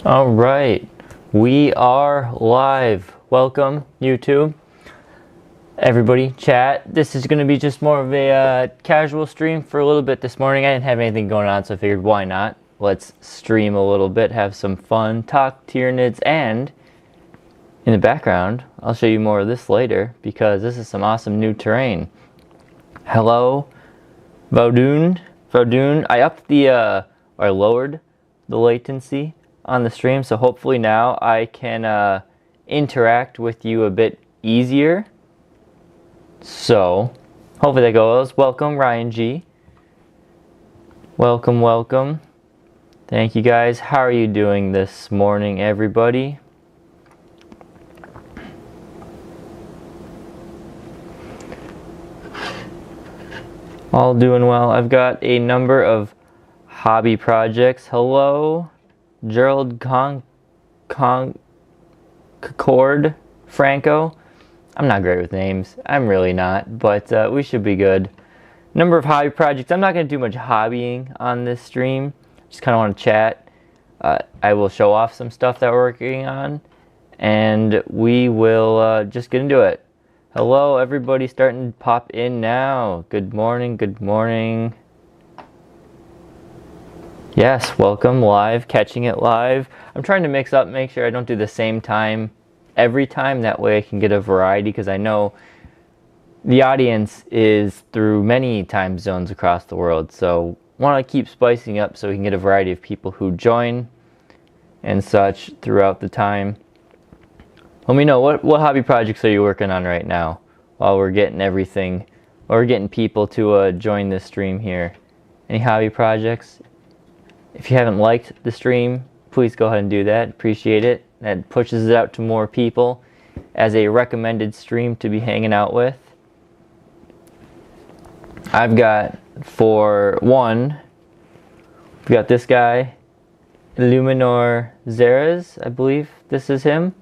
All right, we are live. Welcome, YouTube. Everybody, chat. This is going to be just more of a casual stream for a little bit this morning. I didn't have anything going on, so I figured why not? Let's stream a little bit, have some fun, talk Tyranids, and in the background, I'll show you more of this later because this is some awesome new terrain. Hello, Vaudoon. I upped the, or lowered the latency on the stream, so hopefully now I can interact with you a bit easier. So hopefully that goes. Welcome, Ryan G. Welcome. Thank you guys. How are you doing this morning, everybody? All doing well. I've got a number of hobby projects. Hello, Gerald Concord Franco. I'm not great with names. I'm really not, but we should be good. Number of hobby projects. I'm not going to do much hobbying on this stream. Just kind of want to chat. I will show off some stuff that we're working on, and we will just get into it. Hello, everybody starting to pop in now. Good morning. Yes, welcome live, catching it live. I'm trying to mix up, make sure I don't do the same time every time. That way I can get a variety, because I know the audience is through many time zones across the world. So want to keep spicing up so we can get a variety of people who join and such throughout the time. Let me know, what hobby projects are you working on right now while we're getting everything, or we're getting people to join this stream here. Any hobby projects? If you haven't liked the stream, please go ahead and do that. Appreciate it. That pushes it out to more people as a recommended stream to be hanging out with. I've got, for one, we've got this guy, Illuminor Zeres, I believe this is him.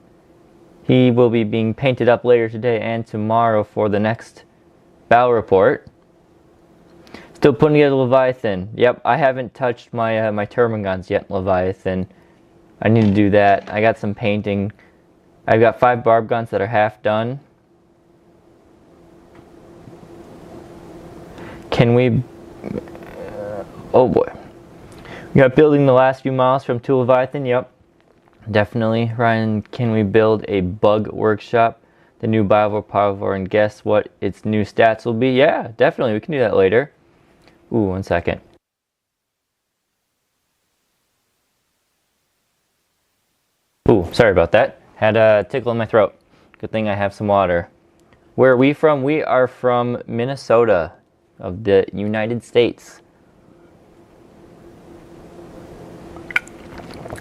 He will be being painted up later today and tomorrow for the next battle report. Still putting together Leviathan. Yep, I haven't touched my my Termagants yet, Leviathan. I need to do that. I got some painting. I've got 5 barb guns that are half done. Can we... oh boy. We got building the last few miles from to Leviathan. Yep. Definitely. Ryan, can we build a bug workshop? The new Biovore, and guess what its new stats will be? Yeah, definitely. We can do that later. Ooh, 1 second. Ooh, sorry about that. Had a tickle in my throat. Good thing I have some water. Where are we from? We are from Minnesota of the United States.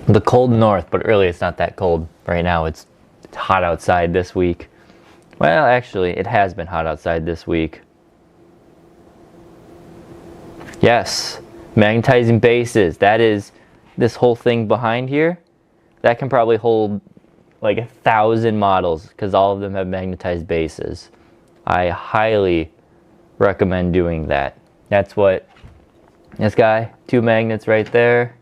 The cold north, but really it's not that cold right now. It's hot outside this week. Well, actually, it has been hot outside this week. Yes, magnetizing bases. That is this whole thing behind here. That can probably hold like 1,000 models because all of them have magnetized bases. I highly recommend doing that. That's what this guy, 2 magnets right there.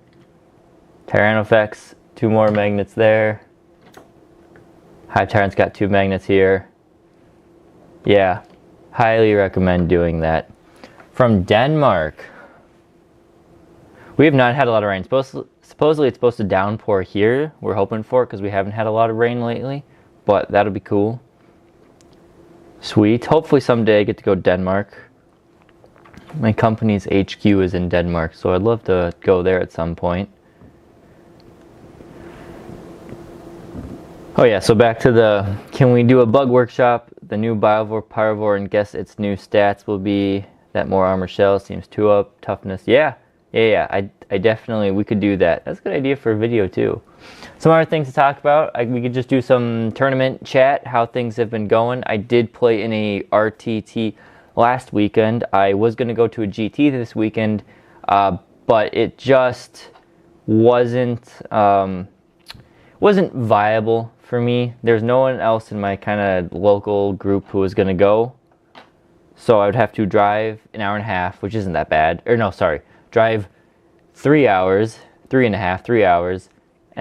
Tyranofex, 2 more magnets there. Hive Tyrant's got 2 magnets here. Yeah, highly recommend doing that. From Denmark. We have not had a lot of rain. Supposedly it's supposed to downpour here. We're hoping for it because we haven't had a lot of rain lately. But that'll be cool. Sweet. Hopefully someday I get to go to Denmark. My company's HQ is in Denmark, so I'd love to go there at some point. Oh yeah, so back to the, can we do a bug workshop? The new Biovore, and guess its new stats will be that more armor shell, seems 2 up, toughness. Yeah, I definitely, we could do that. That's a good idea for a video too. Some other things to talk about, we could just do some tournament chat, how things have been going. I did play in a RTT last weekend. I was going to go to a GT this weekend, but it just wasn't viable for me. There's no one else in my kind of local group who was going to go. So I would have to drive an hour and a half, which isn't that bad. Or no, sorry. Drive 3 hours, 3.5, 3 hours,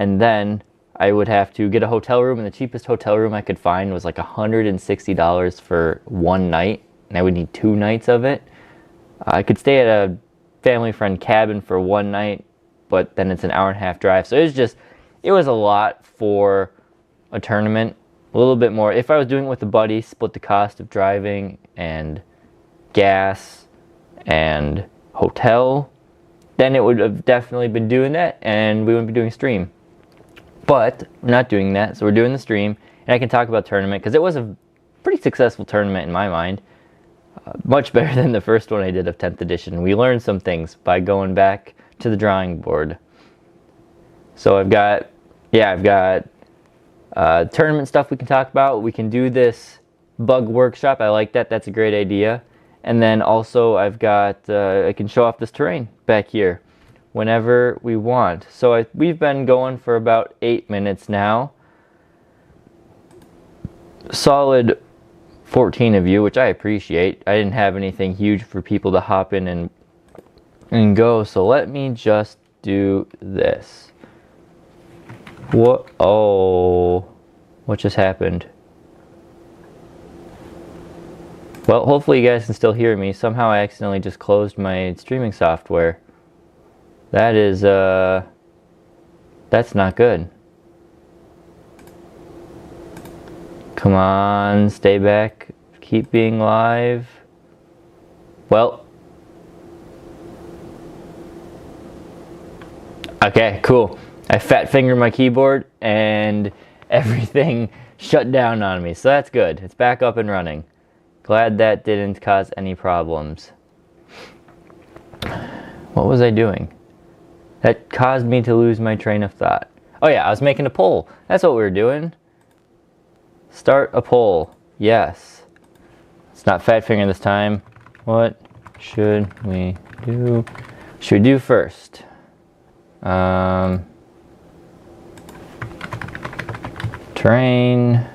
and then I would have to get a hotel room, and the cheapest hotel room I could find was like $160 for one night, and I would need 2 nights of it. I could stay at a family friend cabin for one night, but then it's an hour-and-a-half drive, so it was a lot for a tournament. A little bit more. If I was doing it with a buddy, split the cost of driving and gas and hotel, then it would have definitely been doing that, and we wouldn't be doing a stream. But we're not doing that, so we're doing the stream, and I can talk about tournament because it was a pretty successful tournament in my mind. Much better than the first one I did of 10th edition. We learned some things by going back to the drawing board. So I've got tournament stuff we can talk about. We can do this bug workshop. I like that. That's a great idea. And then also I've got, I can show off this terrain back here whenever we want. So we've been going for about 8 minutes now. Solid 14 of you, which I appreciate. I didn't have anything huge for people to hop in and go. So let me just do this. What? Oh, what just happened? Well, hopefully you guys can still hear me. Somehow I accidentally just closed my streaming software. That is, that's not good. Come on, stay back. Keep being live. Well. Okay, cool. I fat fingered my keyboard and everything shut down on me. So that's good. It's back up and running. Glad that didn't cause any problems. What was I doing? That caused me to lose my train of thought. Oh yeah, I was making a poll. That's what we were doing. Start a poll. Yes. It's not fat fingering this time. What should we do? Should we do first? Terrain.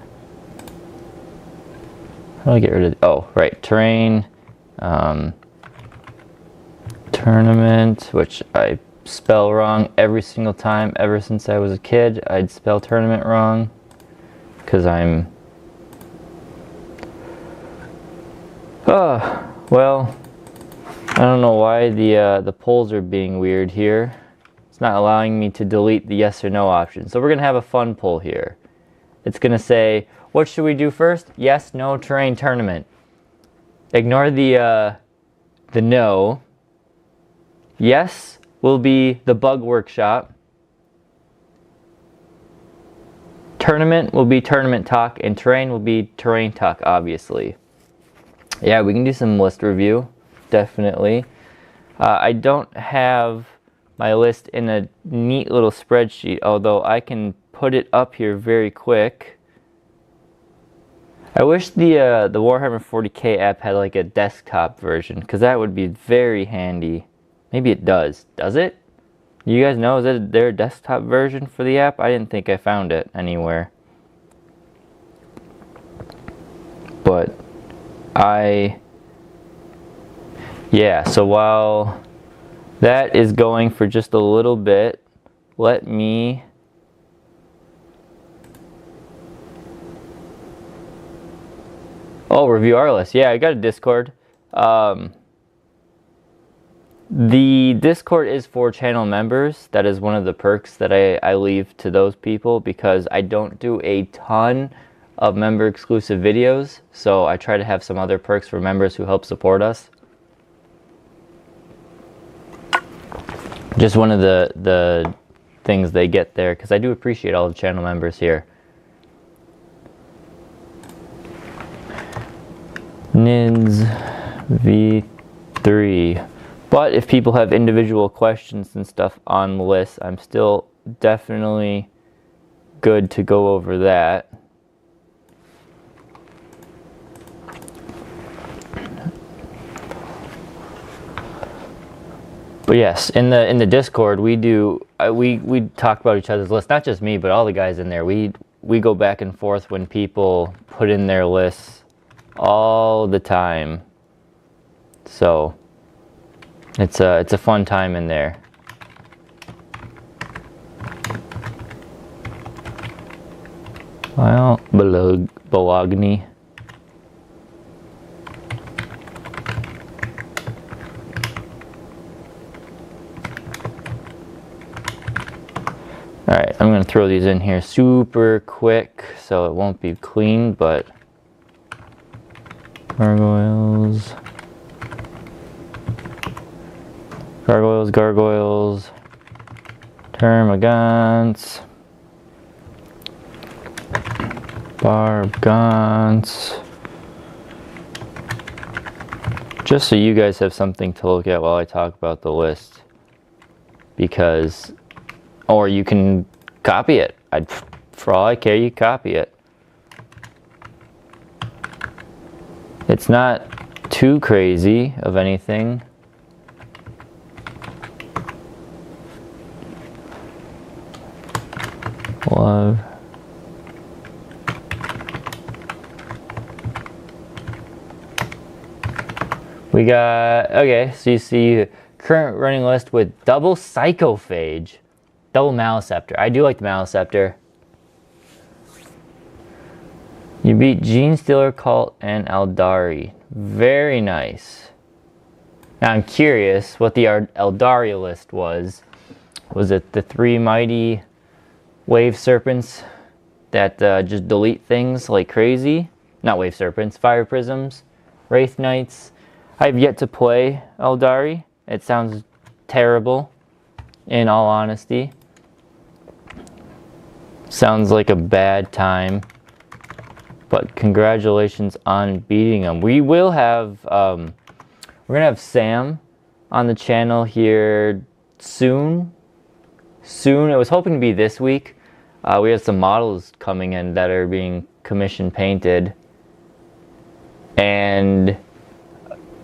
How do I get rid of? Oh, right. Terrain. Tournament, which I spell wrong every single time ever since I was a kid. I'd spell tournament wrong because I'm. Oh, well, I don't know why the polls are being weird here. It's not allowing me to delete the yes or no option. So we're gonna have a fun poll here. It's gonna say, what should we do first? Yes, no, terrain, tournament. Ignore the no. Yes will be the bug workshop. Tournament will be tournament talk, and terrain will be terrain talk, obviously. Yeah, we can do some list review, definitely. I don't have my list in a neat little spreadsheet, although I can put it up here very quick. I wish the Warhammer 40k app had like a desktop version, because that would be very handy. Maybe it does. Does it? You guys know, is there a desktop version for the app? I didn't think I found it anywhere. But yeah, so while that is going for just a little bit, let me review our list. Yeah, I got a Discord. The Discord is for channel members. That is one of the perks that I leave to those people, because I don't do a ton of member exclusive videos, so I try to have some other perks for members who help support us. Just one of the things they get there, because I do appreciate all the channel members here. Nids V3. But if people have individual questions and stuff on the list, I'm still definitely good to go over that. But yes, in the Discord we talk about each other's lists, not just me, but all the guys in there. We go back and forth when people put in their lists all the time. So it's a fun time in there. Well, Bologna. Alright, I'm going to throw these in here super quick so it won't be clean, but gargoyles, termagants, barbgants. Just so you guys have something to look at while I talk about the list, because, or you can copy it. For all I care, you copy it. It's not too crazy of anything. Love. We got, okay, so you see current running list with double Psychophage, double Maleceptor. I do like the Maleceptor. You beat Gene Stealer, Cult, and Eldari. Very nice. Now I'm curious what the Eldari list was. Was it the 3 mighty Wave Serpents that just delete things like crazy? Not Wave Serpents, Fire Prisms, Wraith Knights. I've yet to play Eldari. It sounds terrible, in all honesty. Sounds like a bad time. But congratulations on beating them. We will have, we're gonna have Sam on the channel here soon. I was hoping to be this week. We have some models coming in that are being commission painted, and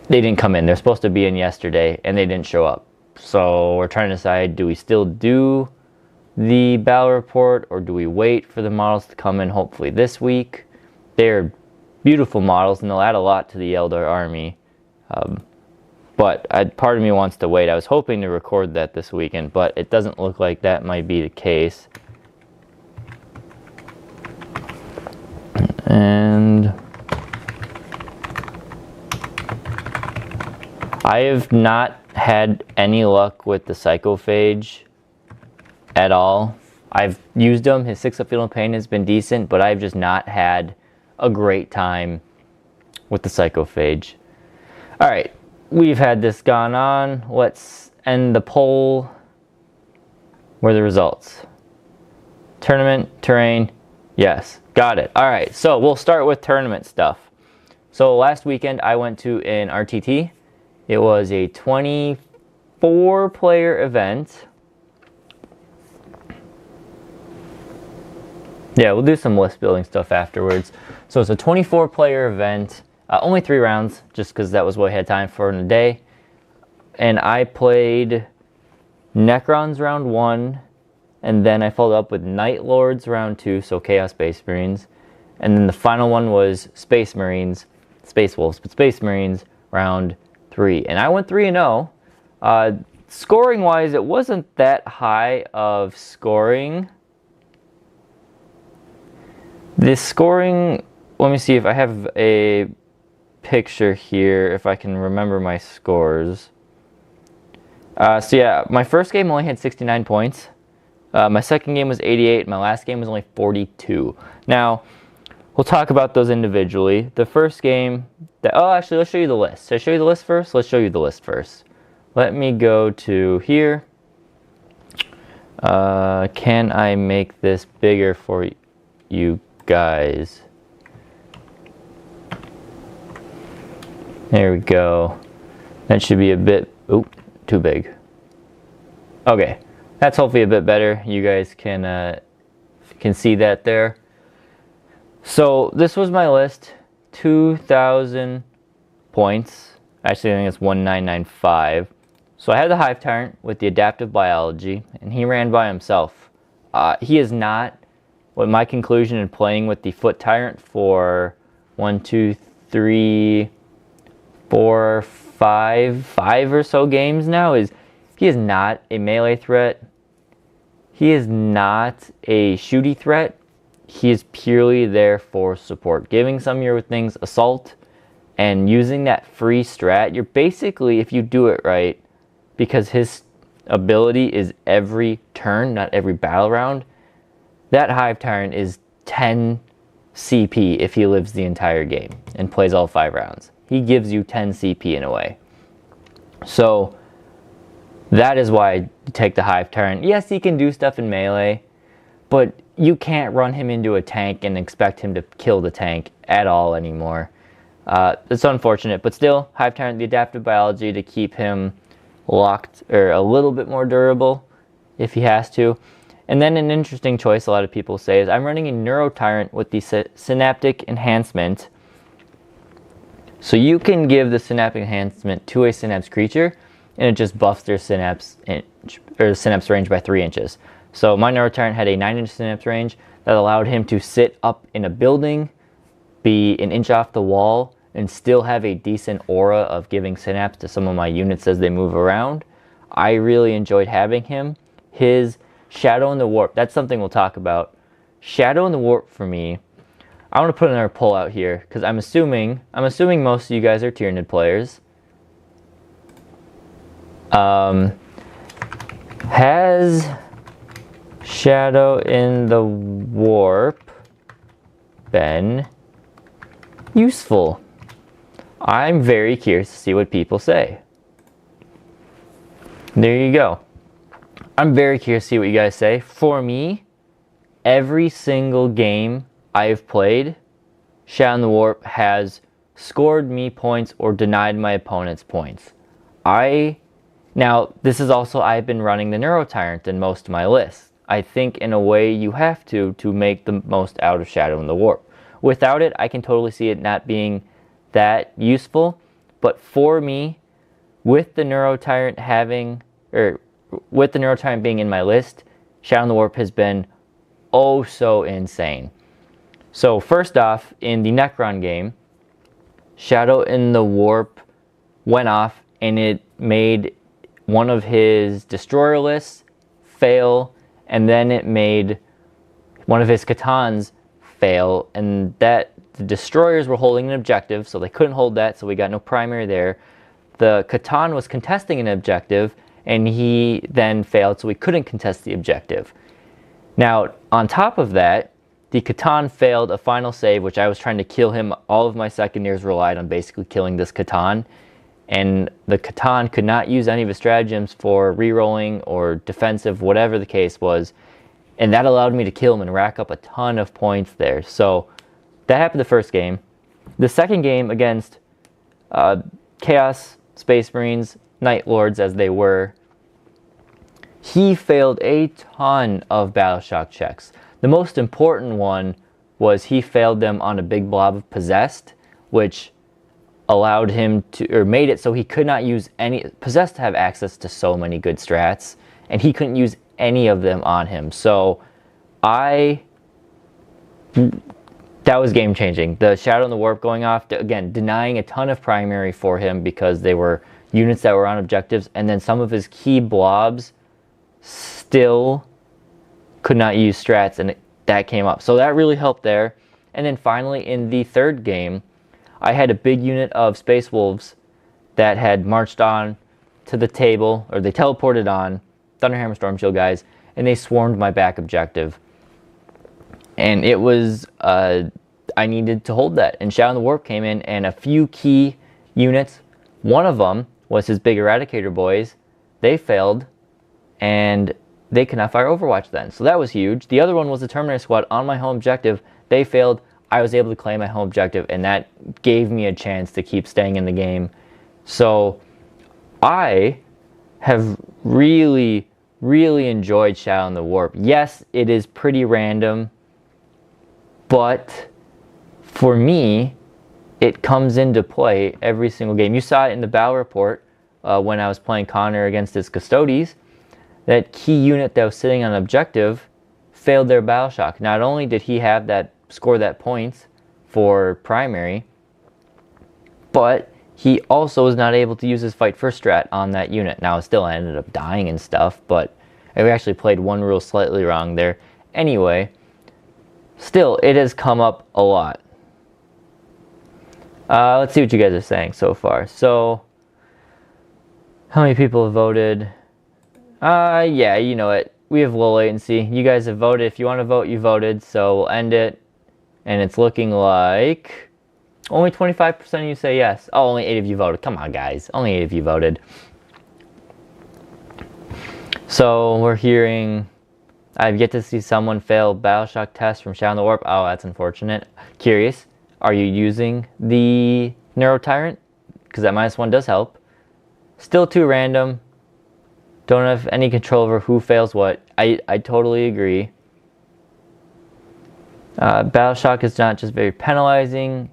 they didn't come in. They're supposed to be in yesterday, and they didn't show up. So we're trying to decide: do we still do the battle report, or do we wait for the models to come in? Hopefully this week. They're beautiful models, and they'll add a lot to the Eldar army. But part of me wants to wait. I was hoping to record that this weekend, but it doesn't look like that might be the case. And I have not had any luck with the Psychophage at all. I've used him. His 6-up Field of Pain has been decent, but I've just not had a great time with the Psychophage. Alright, we've had this gone on. Let's end the poll. Where are the results? Tournament, terrain, yes, got it. Alright, so we'll start with tournament stuff. So last weekend I went to an RTT. It was a 24-player event. Yeah, we'll do some list building stuff afterwards. So it's a 24-player event, only 3 rounds, just because that was what I had time for in a day. And I played Necrons round 1, and then I followed up with Night Lords round 2, so Chaos Space Marines. And then the final one was Space Marines, Space Wolves, but Space Marines round 3. And I went 3-0. Scoring-wise, it wasn't that high of scoring. The scoring, let me see if I have a picture here, if I can remember my scores. So yeah, my first game only had 69 points. My second game was 88. My last game was only 42. Now, we'll talk about those individually. The first game, actually, let's show you the list. Should I show you the list first? Let's show you the list first. Let me go to here. Can I make this bigger for you guys? There we go. That should be a bit, too big. Okay, that's hopefully a bit better. You guys can see that there. So this was my list. 2,000 points. Actually, I think it's 1995. So I had the Hive Tyrant with the adaptive biology, and he ran by himself. He is not, what my conclusion in playing with the Foot Tyrant for 1, 2, 3, 4, 5 or so games now is he is not a melee threat. He is not a shooty threat. he is purely there for support. Giving some of your things assault and using that free strat, you're basically, if you do it right, because his ability is every turn, not every battle round, that Hive Tyrant is 10 CP if he lives the entire game and plays all 5 rounds. He gives you 10 CP in a way. So that is why I take the Hive Tyrant. Yes, he can do stuff in melee, but you can't run him into a tank and expect him to kill the tank at all anymore. It's unfortunate, but still, Hive Tyrant, the adaptive biology to keep him locked or a little bit more durable if he has to. And then an interesting choice a lot of people say is I'm running a Neuro Tyrant with the Synaptic Enhancement. So you can give the Synaptic Enhancement to a Synapse creature and it just buffs their synapse range by 3 inches. So my Neuro Tyrant had a 9-inch synapse range that allowed him to sit up in a building, be an inch off the wall, and still have a decent aura of giving synapse to some of my units as they move around. I really enjoyed having him. His Shadow in the Warp, that's something we'll talk about. Shadow in the Warp for me, I want to put another poll out here because I'm assuming most of you guys are Tyranid players. Has Shadow in the Warp been useful? I'm very curious to see what people say. There you go. I'm very curious to see what you guys say. For me, every single game I've played, Shadow in the Warp has scored me points or denied my opponents points. Now, this is also, I've been running the Neuro Tyrant in most of my lists. I think in a way you have to make the most out of Shadow in the Warp. Without it, I can totally see it not being that useful. But for me, with the Neuro Tyrant being in my list, Shadow in the Warp has been oh so insane. So first off, in the Necron game, Shadow in the Warp went off and it made one of his destroyer lists fail, and then it made one of his Catans fail, and that the destroyers were holding an objective, so they couldn't hold that, so we got no primary there. The Catan was contesting an objective, and he then failed, so we couldn't contest the objective. Now, on top of that, the Catan failed a final save, which I was trying to kill him. All of my secondaries relied on basically killing this Catan, and the Catan could not use any of his stratagems for rerolling or defensive, whatever the case was, and that allowed me to kill him and rack up a ton of points there. So that happened the first game. The second game against Chaos Space Marines, Night Lords as they were, he failed a ton of Battle Shock checks. The most important one was he failed them on a big blob of Possessed, which allowed him to, or made it so he could not use any, Possessed have access to so many good strats, and he couldn't use any of them on him. So that was game changing. The Shadow in the Warp going off, again, denying a ton of primary for him because they were units that were on objectives, and then some of his key blobs still could not use strats, and that came up. So that really helped there. And then finally, in the third game, I had a big unit of Space Wolves that had marched on to the table, or they teleported on, Thunderhammer Storm Shield guys, and they swarmed my back objective. And it was, I needed to hold that. And Shadow in the Warp came in, and a few key units, one of them was his big Eradicator boys, they failed, and they could not fire Overwatch then. So that was huge. The other one was the Terminator Squad on my home objective. They failed. I was able to claim my home objective, and that gave me a chance to keep staying in the game. So I have really, really enjoyed Shadow in the Warp. Yes, it is pretty random, but for me, it comes into play every single game. You saw it in the battle report when I was playing Connor against his Custodes. That key unit that was sitting on objective failed their Battle Shock. Not only did he have that score that points for primary, but he also was not able to use his fight first strat on that unit. Now it still ended up dying and stuff, but I actually played one rule slightly wrong there. Anyway, still, it has come up a lot. Let's see what you guys are saying so far. So, how many people have voted? Yeah, you know it. We have low latency. You guys have voted. If you want to vote, you voted. So we'll end it. And it's looking like only 25% of you say yes. Oh, only 8 of you voted. Come on, guys. Only 8 of you voted. So we're hearing, I've yet to see someone fail Battleshock test from Shadow in the Warp. Oh, that's unfortunate. Curious, are you using the Neuro Tyrant? Because that -1 does help. Still too random. Don't have any control over who fails what. I totally agree. Battleshock is not just very penalizing.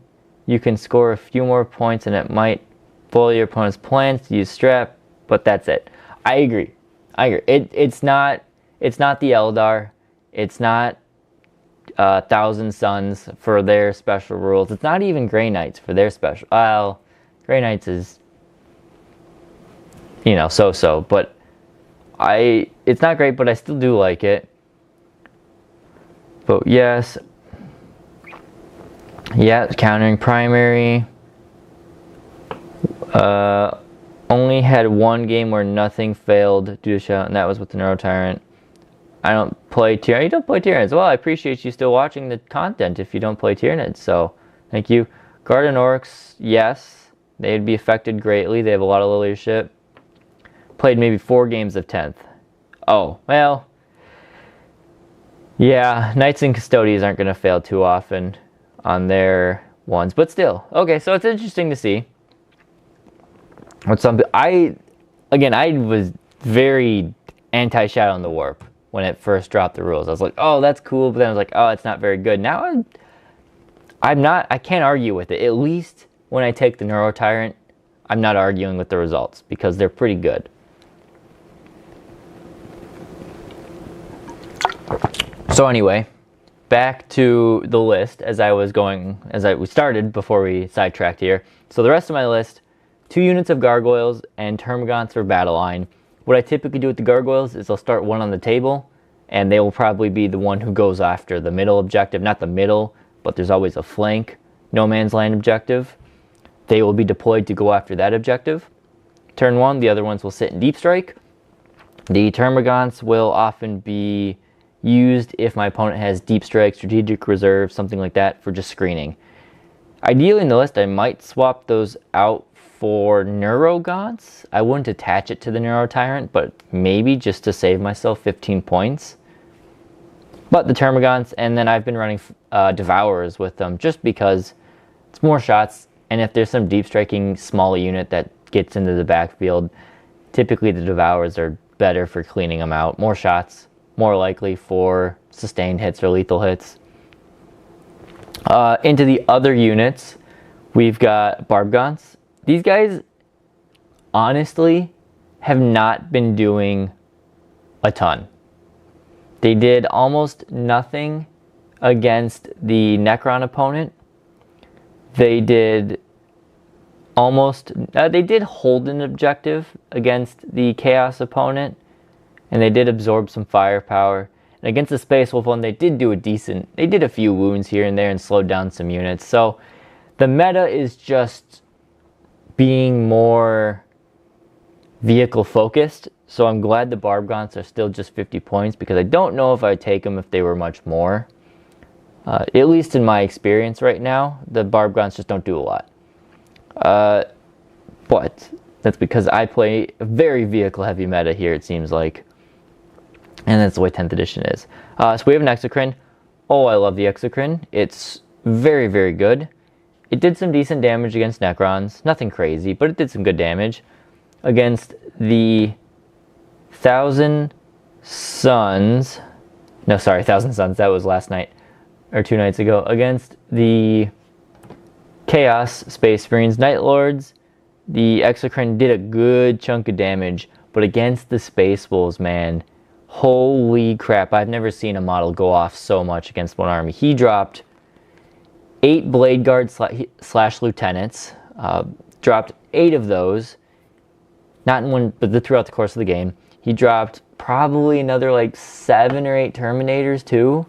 You can score a few more points and it might foil your opponent's plans to use strap, but that's it. I agree. It's not the Eldar. It's not Thousand Suns for their special rules. It's not even Grey Knights for their special. Well, Grey Knights is, you know, so-so, but it's not great, but I still do like it. But yes. Yeah, countering primary. Only had one game where nothing failed due to shell, and that was with the Neuro Tyrant. I don't play Tyranids. You don't play Tyranids. Well, I appreciate you still watching the content if you don't play Tyranids, so thank you. Garden Orcs, yes. They'd be affected greatly. They have a lot of leadership. Played maybe 4 games of 10th. Oh, well. Yeah, Knights and Custodians aren't going to fail too often on their ones, but still. Okay, so it's interesting to see. What I was very anti-Shadow in the Warp when it first dropped the rules. I was like, oh, that's cool, but then I was like, oh, it's not very good. Now I can't argue with it. At least when I take the Neuro Tyrant, I'm not arguing with the results because they're pretty good. So anyway, back to the list we started before we sidetracked here. So the rest of my list, 2 units of gargoyles and Termagants for battle line. What I typically do with the gargoyles is I'll start one on the table, and they will probably be the one who goes after the middle objective. Not the middle, but there's always a flank no man's land objective. They will be deployed to go after that objective. Turn 1, the other ones will sit in deep strike. The Termagants will often be used if my opponent has deep strike, strategic reserve, something like that, for just screening. Ideally in the list I might swap those out for Neurogants. I wouldn't attach it to the Neuro Tyrant, but maybe just to save myself 15 points. But the Termagants, and then I've been running Devourers with them just because it's more shots, and if there's some deep striking small unit that gets into the backfield, typically the Devourers are better for cleaning them out. More shots, more likely for sustained hits or lethal hits. Into the other units, we've got Barbgants. These guys, honestly, have not been doing a ton. They did almost nothing against the Necron opponent. They did they did hold an objective against the Chaos opponent, and they did absorb some firepower. And against the Space Wolf one, they did a few wounds here and there and slowed down some units. So the meta is just being more vehicle focused. So I'm glad the Barbgants are still just 50 points because I don't know if I'd take them if they were much more. At least in my experience right now, the Barbgants just don't do a lot. But that's because I play a very vehicle heavy meta here, it seems like. And that's the way 10th edition is. So we have an Exocrine. Oh, I love the Exocrine. It's very, very good. It did some decent damage against Necrons. Nothing crazy, but it did some good damage. Against the Thousand Suns. No, sorry, Thousand Suns. That was last night. Or 2 nights ago. Against the Chaos Space Marines Night Lords, the Exocrine did a good chunk of damage. But against the Space Wolves, man, holy crap, I've never seen a model go off so much against one army. He dropped 8 Blade Guards slash Lieutenants. Dropped 8 of those. Not in one, but throughout the course of the game. He dropped probably another like 7 or 8 Terminators too.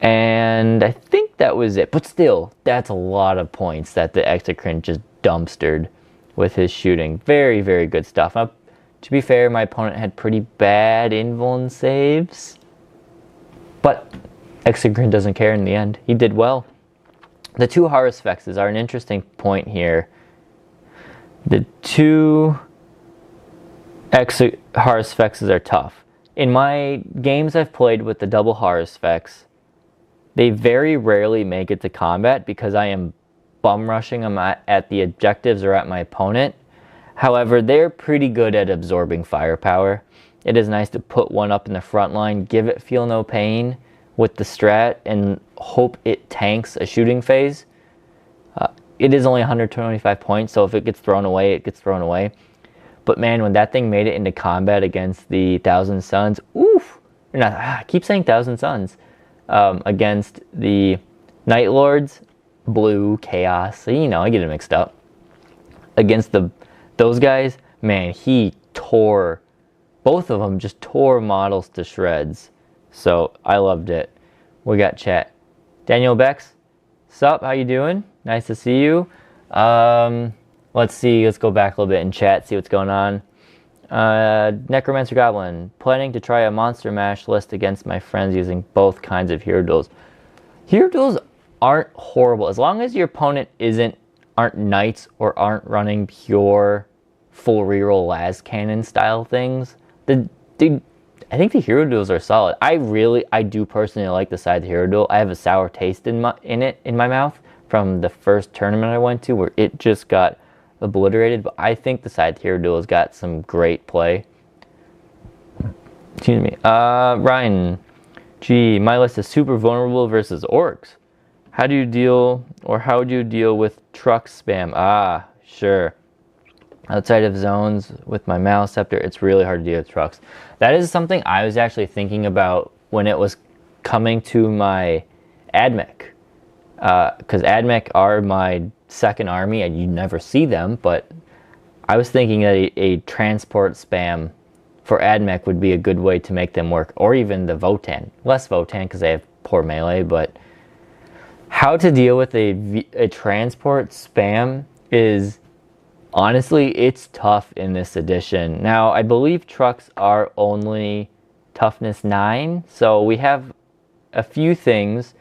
And I think that was it. But still, that's a lot of points that the Exocrine just dumpstered with his shooting. Very, very good stuff. To be fair, my opponent had pretty bad invuln saves. But Exocrine doesn't care in the end. He did well. The two Harusfexes are an interesting point here. The two Harusfexes are tough. In my games I've played with the double Harusfex, they very rarely make it to combat because I am bum rushing them at the objectives or at my opponent. However, they're pretty good at absorbing firepower. It is nice to put one up in the front line, give it feel no pain with the strat, and hope it tanks a shooting phase. It is only 125 points, so if it gets thrown away, it gets thrown away. But man, when that thing made it into combat against the Thousand Suns, oof! I keep saying Thousand Suns. Against the Night Lords, Blue, Chaos, you know, I get it mixed up. Against those guys, man, he tore, both of them just tore models to shreds. So I loved it. We got chat. Daniel Bex, sup? How you doing? Nice to see you. Let's see. Let's go back a little bit in chat, see what's going on. Necromancer Goblin, planning to try a monster mash list against my friends using both kinds of hero duels. Hero duels aren't horrible as long as your opponent aren't knights or aren't running pure full reroll las cannon style things. I think the hero duels are solid. I do personally like the side hero duel. I have a sour taste in my mouth from the first tournament I went to where it just got obliterated, but I think the side hero duel has got some great play. Excuse me. Ryan, gee, my list is super vulnerable versus orcs. How do you deal with truck spam? Ah, sure. Outside of zones with my mouse scepter, it's really hard to deal with trucks. That is something I was actually thinking about when it was coming to my AdMech. Because AdMech are my second army, and you never see them, but I was thinking that a transport spam for AdMech would be a good way to make them work, or even the Votann. Less Votann because they have poor melee, but how to deal with a transport spam is, honestly, it's tough in this edition. Now, I believe trucks are only toughness 9, so we have a few things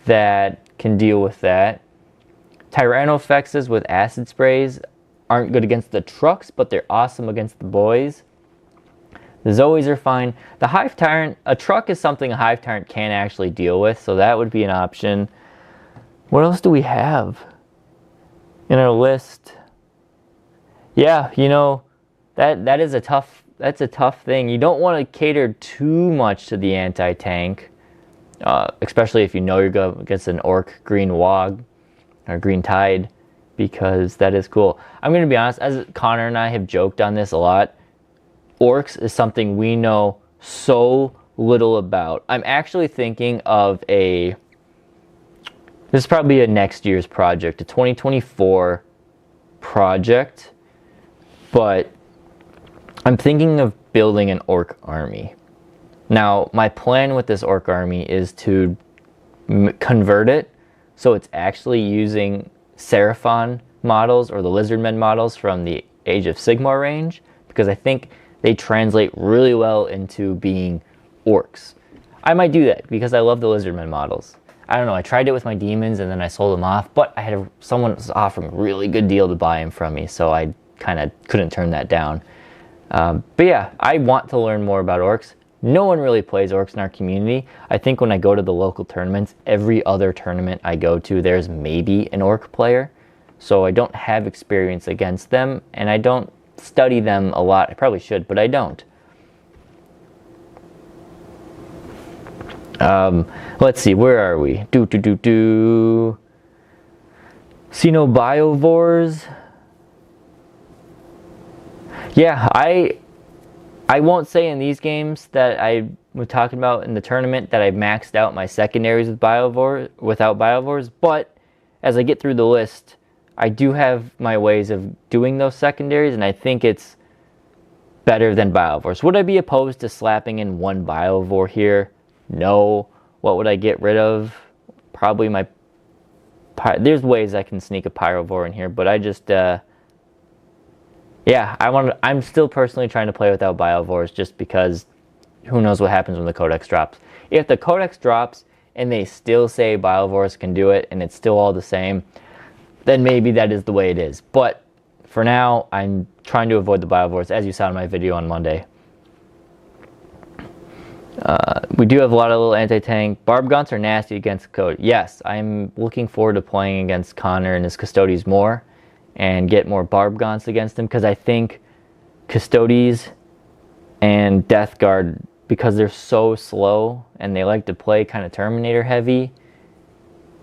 that can deal with that. Tyranofexes with acid sprays aren't good against the trucks, but they're awesome against the boys. The Zoes are fine. The Hive Tyrant, a truck is something a Hive Tyrant can actually deal with, so that would be an option. What else do we have in our list? Yeah, you know, that's a tough thing. You don't want to cater too much to the anti-tank, especially if you know you're going against an Orc Green Wog or Green Tide, because that is cool. I'm going to be honest, as Connor and I have joked on this a lot, Orcs is something we know so little about. I'm actually thinking of this is probably a next year's project, a 2024 project, but I'm thinking of building an Orc army. Now, my plan with this Orc army is to convert it so it's actually using Seraphon models or the Lizardmen models from the Age of Sigmar range, because I think they translate really well into being orcs. I might do that because I love the Lizardmen models. I don't know, I tried it with my demons and then I sold them off, but someone was offering a really good deal to buy them from me, so I kind of couldn't turn that down. But yeah, I want to learn more about orcs. No one really plays orcs in our community. I think when I go to the local tournaments, every other tournament I go to, there's maybe an orc player. So I don't have experience against them, and I don't study them a lot. I probably should, but I don't. Let's see, where are we? Xenobiovores. Yeah, I won't say in these games that I was talking about in the tournament that I maxed out my secondaries without Biovores, but as I get through the list, I do have my ways of doing those secondaries, and I think it's better than Biovores. Would I be opposed to slapping in one Biovore here? No. What would I get rid of? Probably my... There's ways I can sneak a Pyrovore in here, but I just... yeah, I'm still personally trying to play without Biovores just because who knows what happens when the Codex drops. If the Codex drops and they still say Biovores can do it and it's still all the same, then maybe that is the way it is. But for now, I'm trying to avoid the Biovores, as you saw in my video on Monday. We do have a lot of little anti-tank. Barbgaunts are nasty against Code. Yes, I'm looking forward to playing against Connor and his Custodes more and get more Barbgaunts against him, because I think Custodes and Death Guard, because they're so slow and they like to play kind of Terminator heavy,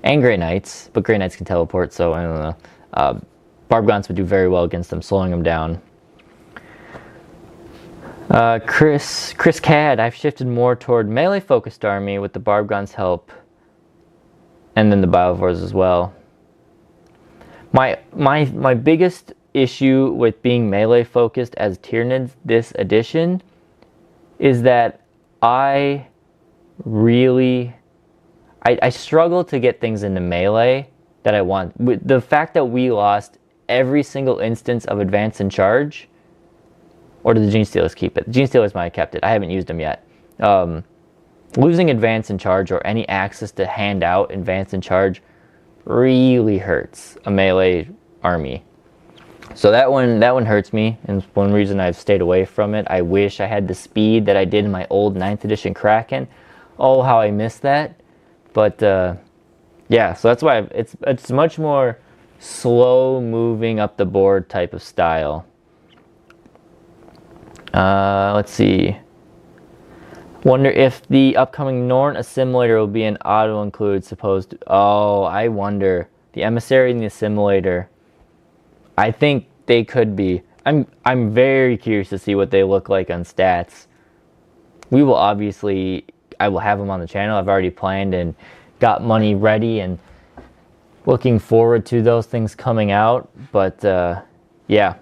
and Grey Knights, but Grey Knights can teleport, so I don't know. Barbgaunts would do very well against them, slowing them down. Chris Cad, I've shifted more toward melee focused army with the Barbgaunts help, and then the Biovores as well. My biggest issue with being melee focused as Tyranids this edition is that I struggle to get things into melee that I want. With the fact that we lost every single instance of advance and charge, or did the Gene Stealers keep it? The Gene Stealers might have kept it. I haven't used them yet. Losing advance and charge or any access to hand out advance and charge really hurts a melee army. So that one hurts me, and it's one reason I've stayed away from it. I wish I had the speed that I did in my old 9th edition Kraken. Oh, how I miss that. But yeah, so that's why it's much more slow moving up the board type of style. Let's see. Wonder if the upcoming Norn Assimilator will be an auto include supposed to... Oh, I wonder. The Emissary and the Assimilator. I think they could be. I'm very curious to see what they look like on stats. We will obviously... I will have them on the channel. I've already planned and got money ready and looking forward to those things coming out. But yeah,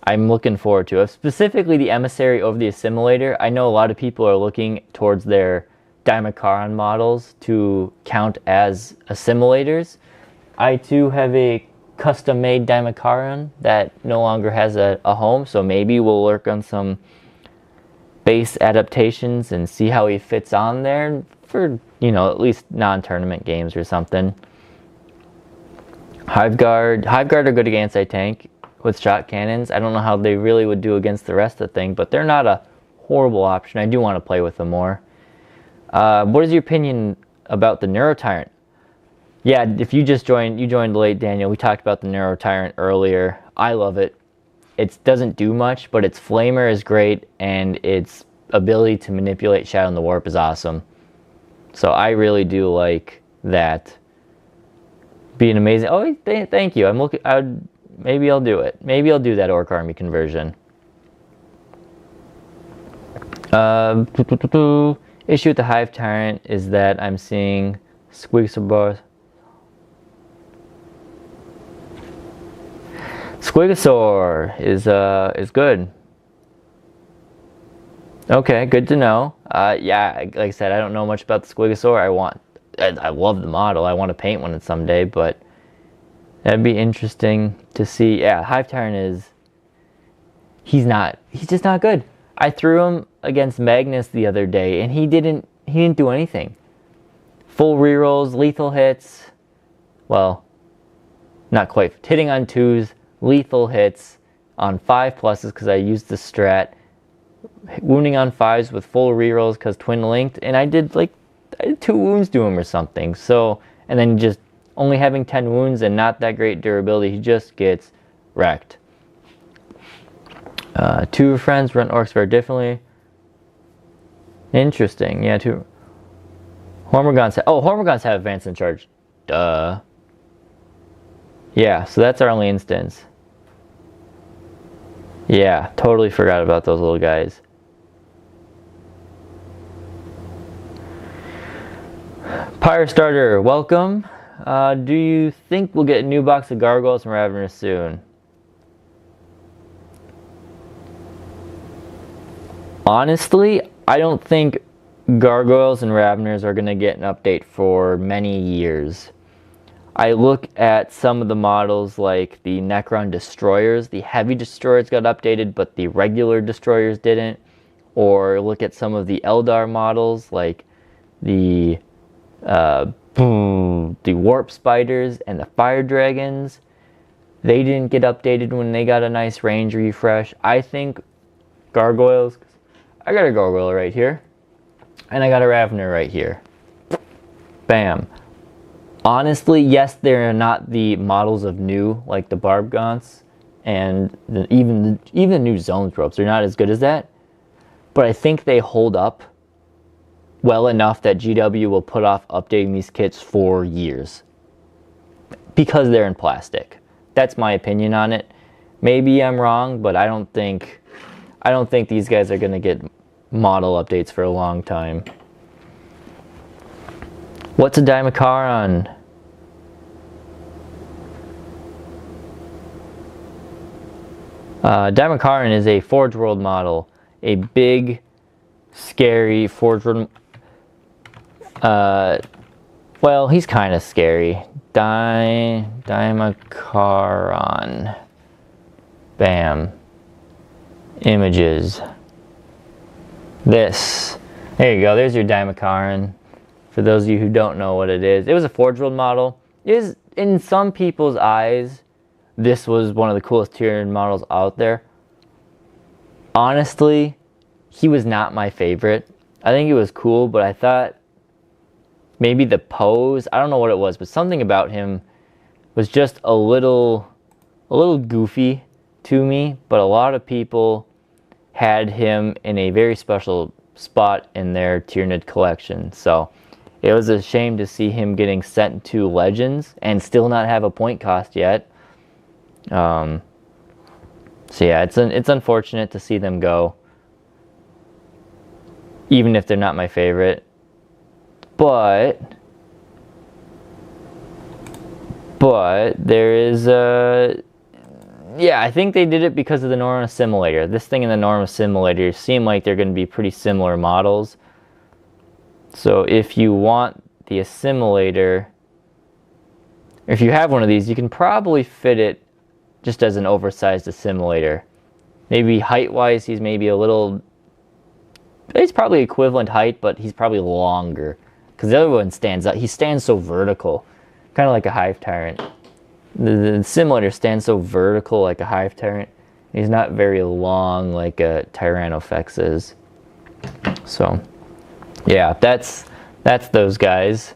I'm looking forward to it. Specifically the Emissary over the Assimilator. I know a lot of people are looking towards their Dimakaran models to count as Assimilators. I too have a custom-made Dimakaran that no longer has a home, so maybe we'll work on some base adaptations and see how he fits on there for, you know, at least non-tournament games or something. Hive Guard are good against anti-tank with shot cannons. I don't know how they really would do against the rest of the thing, but they're not a horrible option. I do want to play with them more. What is your opinion about the Neurotyrant? Yeah, if you joined late, Daniel. We talked about the Neurotyrant earlier. I love it. It doesn't do much, but its flamer is great, and its ability to manipulate Shadow in the Warp is awesome. So I really do like that. Be an amazing... Oh, thank you. I'm looking... Maybe I'll do it. Maybe I'll do that Orc Army conversion. Issue with the Hive Tyrant is that I'm seeing Squigosaur. Squigosaur is good. Okay, good to know. Yeah, like I said, I don't know much about the Squigosaur. I love the model. I want to paint one someday, but that'd be interesting to see. Yeah, Hive Tyrant he's just not good. I threw him against Magnus the other day, and he didn't do anything. Full rerolls, lethal hits. Well, not quite. Hitting on 2s, lethal hits on 5+s because I used the strat. Wounding on 5s with full rerolls because twin linked, and I did 2 wounds to him or something. So, and then just only having 10 wounds and not that great durability, he just gets wrecked. 2 friends run orcs very differently. Interesting. Yeah, 2. Hormagaunts have advance and charge. Duh. Yeah, so that's our only instance. Yeah, totally forgot about those little guys. Pyre Starter, welcome. Do you think we'll get a new box of Gargoyles from Ravenous soon? Honestly, I don't think Gargoyles and Raveners are going to get an update for many years. I look at some of the models like the Necron Destroyers. The heavy destroyers got updated, but the regular destroyers didn't. Or look at some of the Eldar models like the Warp Spiders and the Fire Dragons. They didn't get updated when they got a nice range refresh. I think Gargoyles, I got a Gargoyle right here, and I got a Ravener right here. Bam. Honestly, yes, they're not the models of new, like the Barbgaunts, and even the new Zone Tropes. They're not as good as that. But I think they hold up well enough that GW will put off updating these kits for years. Because they're in plastic. That's my opinion on it. Maybe I'm wrong, but I don't think these guys are going to get model updates for a long time. What's a Daimakaran? Daimakaran is a Forge World model. A big, scary Forge World... well, he's kind of scary. Daimakaran. Bam. Images. This. There you go. There's your Daimakaran. For those of you who don't know what it is. It was a Forge World model. It is, in some people's eyes, this was one of the coolest Tyranid models out there. Honestly, he was not my favorite. I think he was cool, but I thought maybe the pose, I don't know what it was, but something about him was just a little goofy to me, but a lot of people had him in a very special spot in their Tyranid collection. So it was a shame to see him getting sent to Legends and still not have a point cost yet. So yeah, it's unfortunate to see them go, even if they're not my favorite. But there is yeah, I think they did it because of the Norm Assimilator. This thing and the Norm Assimilator seem like they're going to be pretty similar models. So if you want the Assimilator, if you have one of these, you can probably fit it just as an oversized Assimilator. Maybe height-wise, he's maybe a little... He's probably equivalent height, but he's probably longer. Because the other one stands out. He stands so vertical. Kind of like a Hive Tyrant. The Assimilator stands so vertical like a Hive Tyrant. He's not very long like a Tyrannofex is. So, yeah, that's those guys.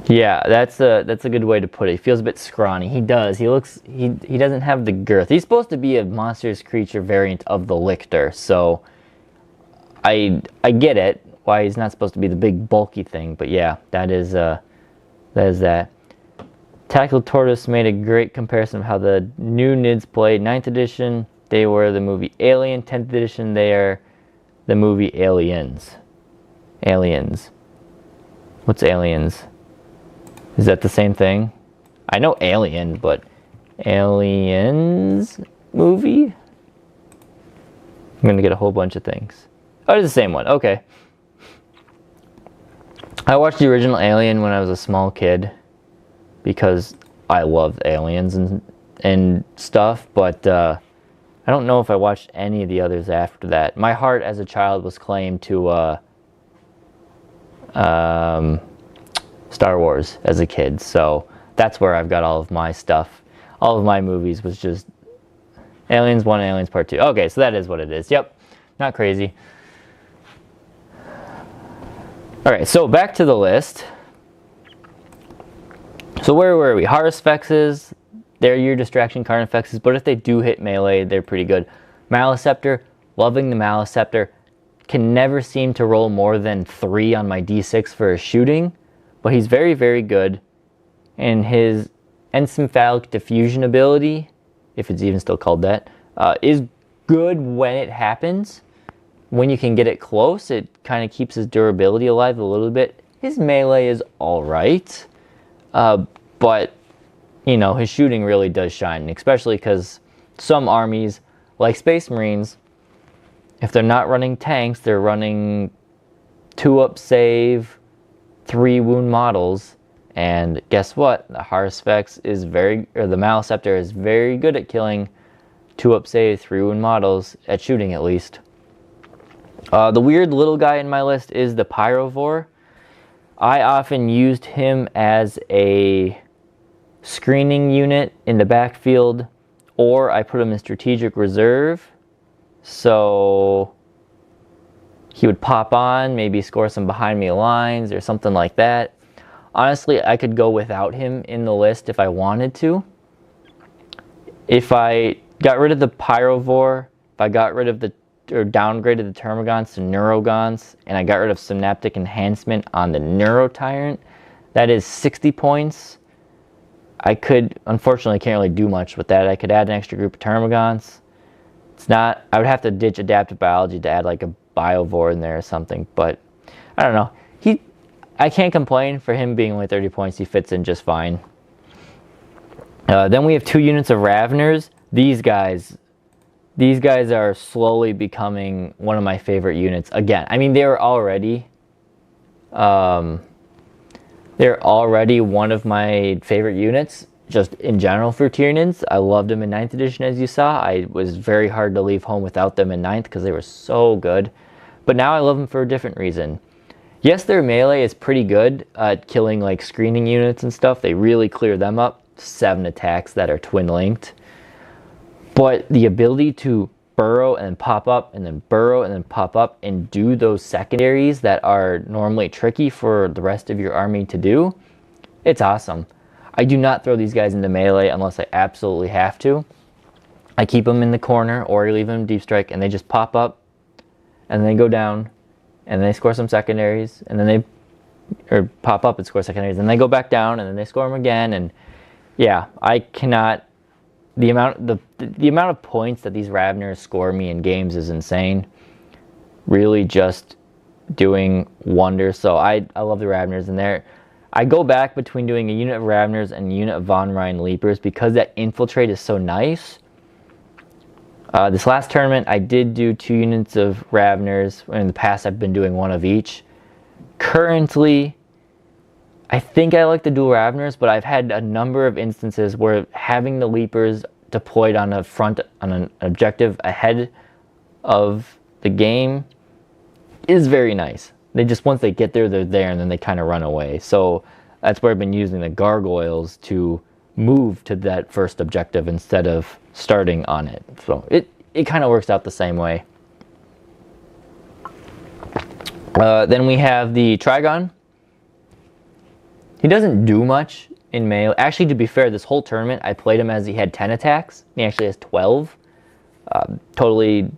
Yeah, that's a good way to put it. He feels a bit scrawny. He does. He doesn't have the girth. He's supposed to be a monstrous creature variant of the Lictor, so I get it why he's not supposed to be the big bulky thing, but yeah, that is that. Tactical Tortoise made a great comparison of how the new Nids played. 9th edition, they were the movie Alien. 10th edition, they are the movie Aliens. Aliens. What's Aliens? Is that the same thing? I know Alien, but Aliens movie? I'm gonna get a whole bunch of things. Oh, it's the same one. Okay. I watched the original Alien when I was a small kid because I loved aliens and stuff, but I don't know if I watched any of the others after that. My heart as a child was claimed to Star Wars as a kid, so that's where I've got all of my stuff. All of my movies was just Aliens 1 and Aliens Part 2. Okay, so that is what it is. Yep, not crazy. Alright, so back to the list. So where were we? Harusfexes, they're your distraction Carnifexes, but if they do hit melee, they're pretty good. Maleceptor, loving the Maleceptor. Can never seem to roll more than 3 on my d6 for his shooting, but he's very, very good. And his Encephalic Diffusion ability, if it's even still called that, is good when it happens. When you can get it close, it kind of keeps his durability alive a little bit. His melee is alright, but, you know, his shooting really does shine, especially because some armies, like Space Marines, if they're not running tanks, they're running 2-up save, 3 wound models. And guess what? The Haruspex is the Maliceptor is very good at killing 2-up save, 3 wound models, at shooting at least. The weird little guy in my list is the Pyrovore. I often used him as a screening unit in the backfield, or I put him in strategic reserve. So he would pop on, maybe score some behind me lines or something like that. Honestly, I could go without him in the list if I wanted to. If I got rid of the Pyrovore, if I got rid of or downgraded the Termagants to Neurogons, and I got rid of Synaptic Enhancement on the Neurotyrant, that is 60 points. I could, unfortunately, can't really do much with that. I could add an extra group of Termagants. It's not, I would have to ditch Adaptive Biology to add like a Biovore in there or something, but I don't know. I can't complain for him being only 30 points. He fits in just fine. Then we have 2 units of Raveners. These guys are slowly becoming one of my favorite units. Again, I mean, they're already one of my favorite units, just in general for Tyranids. I loved them in 9th edition, as you saw. I was very hard to leave home without them in 9th because they were so good. But now I love them for a different reason. Yes, their melee is pretty good at killing like screening units and stuff. They really clear them up. 7 attacks that are twin linked. But the ability to burrow and then pop up and then burrow and then pop up and do those secondaries that are normally tricky for the rest of your army to do, it's awesome. I do not throw these guys into melee unless I absolutely have to. I keep them in the corner or I leave them deep strike and they just pop up and then they go down and then they score some secondaries and then they pop up and score secondaries and they go back down and then they score them again. And yeah, I cannot, the amount of points that these Raveners score me in games is insane. Really just doing wonders. So I love the Raveners in there. I go back between doing a unit of Raveners and a unit of Von Ryan Leapers because that infiltrate is so nice. This last tournament I did do 2 units of Raveners. In the past I've been doing 1 of each. Currently I think I like the dual Raveners, but I've had a number of instances where having the Leapers deployed on an objective ahead of the game is very nice. They just, once they get there, they're there, and then they kind of run away. So that's where I've been using the Gargoyles to move to that first objective instead of starting on it. So it kind of works out the same way. Then we have the Trigon. He doesn't do much in melee. Actually, to be fair, this whole tournament I played him as he had 10 attacks. He actually has 12. Totally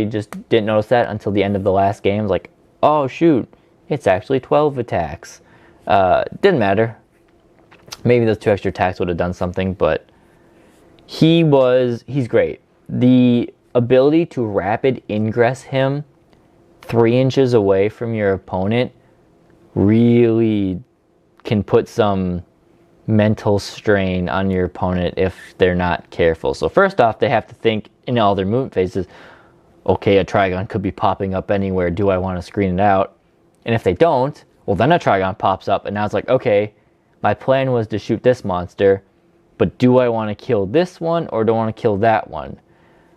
just didn't notice that until the end of the last game. I was like, oh shoot, it's actually 12 attacks. Didn't matter. Maybe those 2 extra attacks would have done something, but he's great. The ability to rapid ingress him 3 inches away from your opponent really can put some mental strain on your opponent if they're not careful. So first off, they have to think in all their movement phases, okay, a Trigon could be popping up anywhere. Do I want to screen it out? And if they don't, well, then a Trigon pops up, and now it's like, okay, my plan was to shoot this monster, but do I want to kill this one or do I want to kill that one?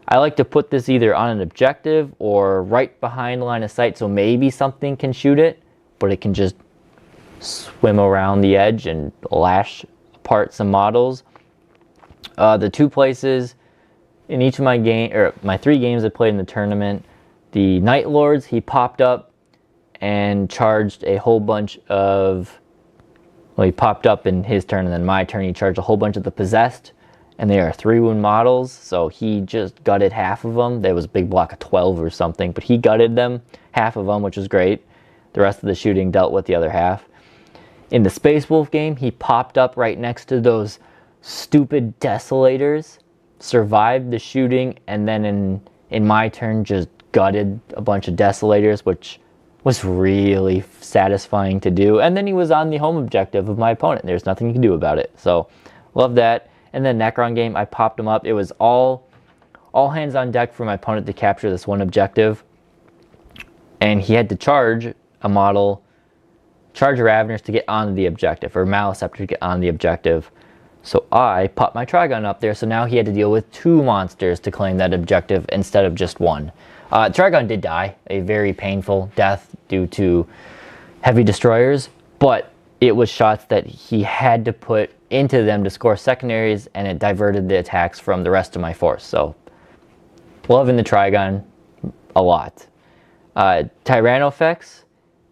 I like to put this either on an objective or right behind line of sight, so maybe something can shoot it, but it can just swim around the edge and lash apart some models. The 2 places in each of my my 3 games I played in the tournament, the Night Lords, he popped up and charged a whole bunch of, well, he popped up in his turn, and then my turn he charged a whole bunch of the Possessed, and they are 3 wound models, so he just gutted half of them. There was a big block of 12 or something, but he gutted them, half of them, which was great. The rest of the shooting dealt with the other half. In the Space Wolf game, he popped up right next to those stupid Desolators, survived the shooting, and then in my turn just gutted a bunch of Desolators, which was really satisfying to do. And then he was on the home objective of my opponent. There's nothing you can do about it. So, love that. And then Necron game, I popped him up. It was all all hands on deck for my opponent to capture this one objective. And he had to charge a model, charge Raveners to get onto the objective, or Maliceptor to get on the objective. So I put my Trigon up there, so now he had to deal with 2 monsters to claim that objective instead of just 1. Trigon did die, a very painful death due to heavy destroyers, but it was shots that he had to put into them to score secondaries, and it diverted the attacks from the rest of my force. So, loving the Trigon a lot. Tyrannofex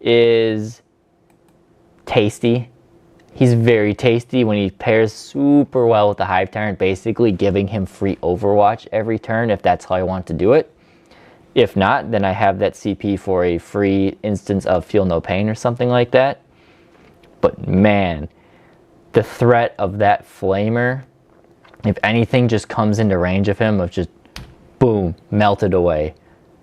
is tasty. He's very tasty when he pairs super well with the Hive Tyrant, basically giving him free Overwatch every turn if that's how I want to do it. If not, then I have that CP for a free instance of Feel No Pain or something like that. But man, the threat of that Flamer, if anything just comes into range of him, of just boom, melted away.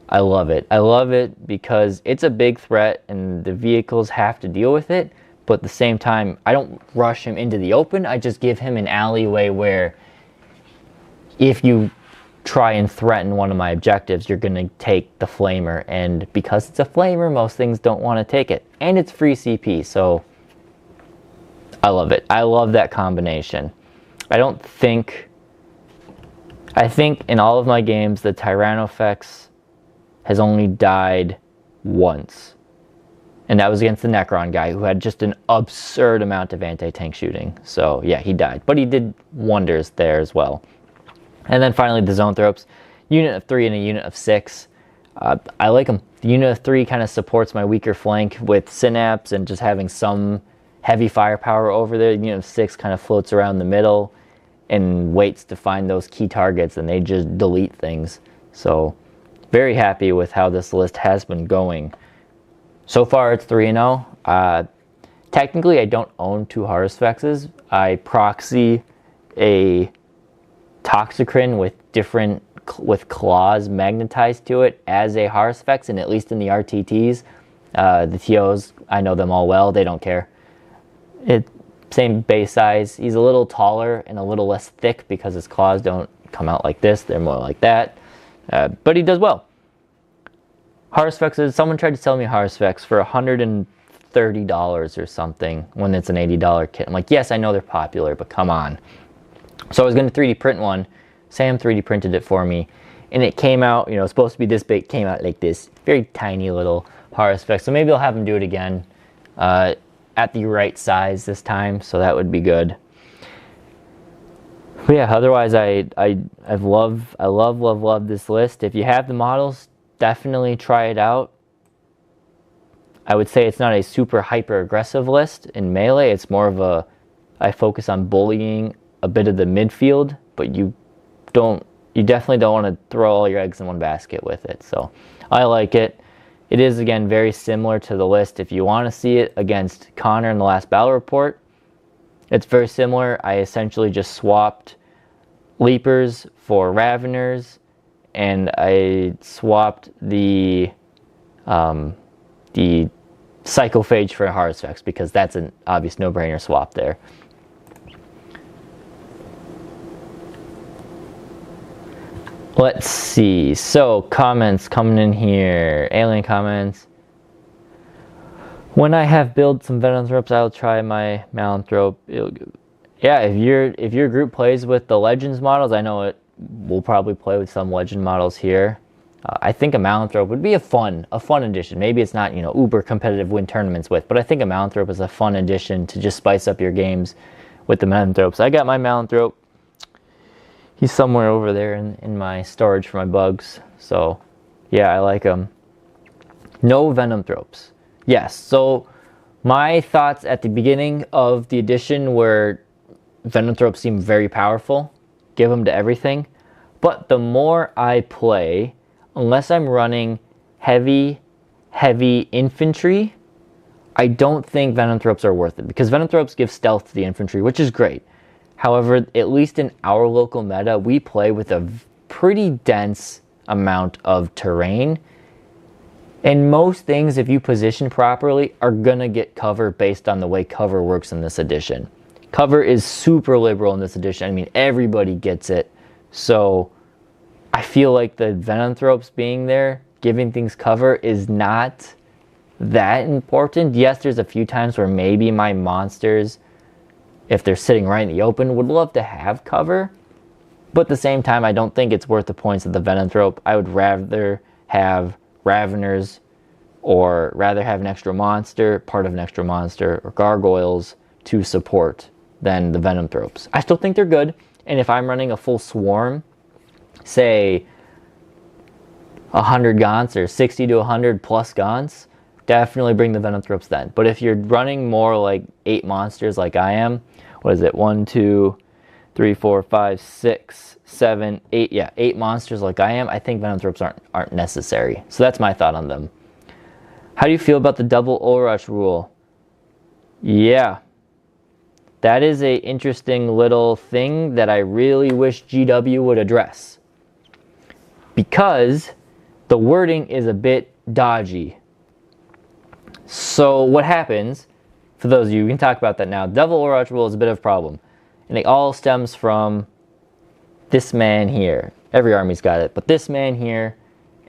I love it. I love it because it's a big threat and the vehicles have to deal with it. But at the same time, I don't rush him into the open. I just give him an alleyway where if you try and threaten one of my objectives, you're going to take the Flamer. And because it's a Flamer, most things don't want to take it. And it's free CP, so I love it. I love that combination. I think in all of my games, the Tyrannofex has only died once. And that was against the Necron guy who had just an absurd amount of anti-tank shooting. So yeah, he died. But he did wonders there as well. And then finally the Zoanthropes. Unit of 3 and a unit of 6. I like them. The unit of 3 kind of supports my weaker flank with Synapse and just having some heavy firepower over there. The unit of 6 kind of floats around the middle and waits to find those key targets, and they just delete things. So very happy with how this list has been going. So far it's 3-0. Technically I don't own 2 Harsfexes. I proxy a Toxicrin with claws magnetized to it as a Harsfex, and at least in the RTTs. The TOs, I know them all well, they don't care. Same base size. He's a little taller and a little less thick because his claws don't come out like this, they're more like that. But he does well. Harsfexes, someone tried to sell me Harsfex for $130 or something when it's an $80 kit. I'm like, yes, I know they're popular, but come on. So I was going to 3D print one. Sam 3D printed it for me, and it came out, you know, supposed to be this big, came out like this. Very tiny little Harsfex. So maybe I'll have him do it again at the right size this time, so that would be good. But yeah, otherwise I love this list. If you have the models, definitely try it out. I would say it's not a super hyper aggressive list in melee. It's more of a, I focus on bullying a bit of the midfield, but you definitely don't want to throw all your eggs in one basket with it. So I like it. It is, again, very similar to the list. If you want to see it against Connor in the last battle report, it's very similar. I essentially just swapped Leapers for Raveners, and I swapped the Psychophage for Harsfex because that's an obvious no-brainer swap there. Let's see, so comments coming in here, alien comments. When I have built some Venomthropes, I'll try my Malanthrope. Yeah, if your group plays with the Legends models, I know it will probably play with some Legend models here. I think a Malanthrope would be a fun addition. Maybe it's not, you know, uber competitive win tournaments with, but I think a Malanthrope is a fun addition to just spice up your games with the Malanthropes. I got my Malanthrope. He's somewhere over there in my storage for my bugs. So, yeah, I like him. No Venomthropes. Yes, so my thoughts at the beginning of the edition were Venomthropes seem very powerful. Give them to everything. But the more I play, unless I'm running heavy infantry, I don't think Venomthropes are worth it. Because Venomthropes give stealth to the infantry, which is great. However, at least in our local meta, we play with a pretty dense amount of terrain. And most things, if you position properly, are going to get cover based on the way cover works in this edition. Cover is super liberal in this edition. I mean, everybody gets it. So I feel like the Venomthropes being there, giving things cover, is not that important. Yes, there's a few times where maybe my monsters, if they're sitting right in the open, would love to have cover. But at the same time, I don't think it's worth the points of the Venomthrope. I would rather have Raveners, or rather have an extra monster, part of an extra monster, or Gargoyles to support than the Venomthropes. I still think they're good, and if I'm running a full swarm, say 100 Gaunts or 60 to 100 plus Gaunts, definitely bring the Venomthropes then. But if you're running more like 8 monsters like I am, what is it, 1, 2, 3, 4, 5, 6, 7, 8, yeah, 8 monsters like I am, I think Venomthropes aren't necessary. So that's my thought on them. How do you feel about the double Overwatch rule? Yeah, that is a interesting little thing that I really wish GW would address, because the wording is a bit dodgy. So what happens, for those of you, we can talk about that now. Double Overwatch rule is a bit of a problem, and it all stems from this man here. Every army's got it, but this man here,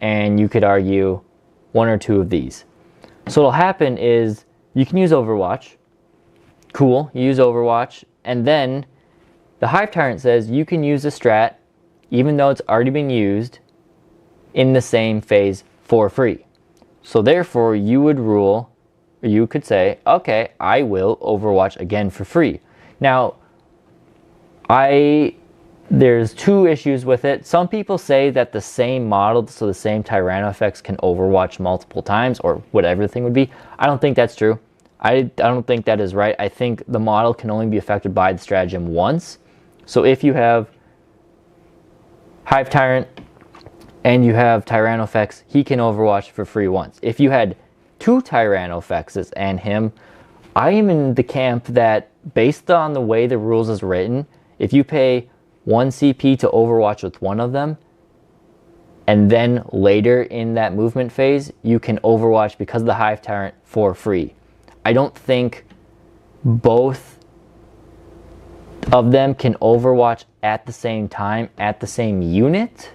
and you could argue 1 or 2 of these. So what'll happen is you can use Overwatch. Cool, you use Overwatch, and then the Hive Tyrant says you can use a strat, even though it's already been used, in the same phase for free. So therefore, you would rule, or you could say, okay, I will Overwatch again for free. Now, there's 2 issues with it. Some people say that the same model, so the same Tyranno effects, can Overwatch multiple times, or whatever the thing would be. I don't think that's true. I don't think that is right. I think the model can only be affected by the stratagem once. So if you have Hive Tyrant and you have Tyranno effects, he can Overwatch for free once. If you had 2 Tyranno effects and him, I am in the camp that, based on the way the rules is written, if you pay 1 CP to Overwatch with one of them, and then later in that movement phase, you can Overwatch because of the Hive Tyrant for free. I don't think both of them can Overwatch at the same time, at the same unit,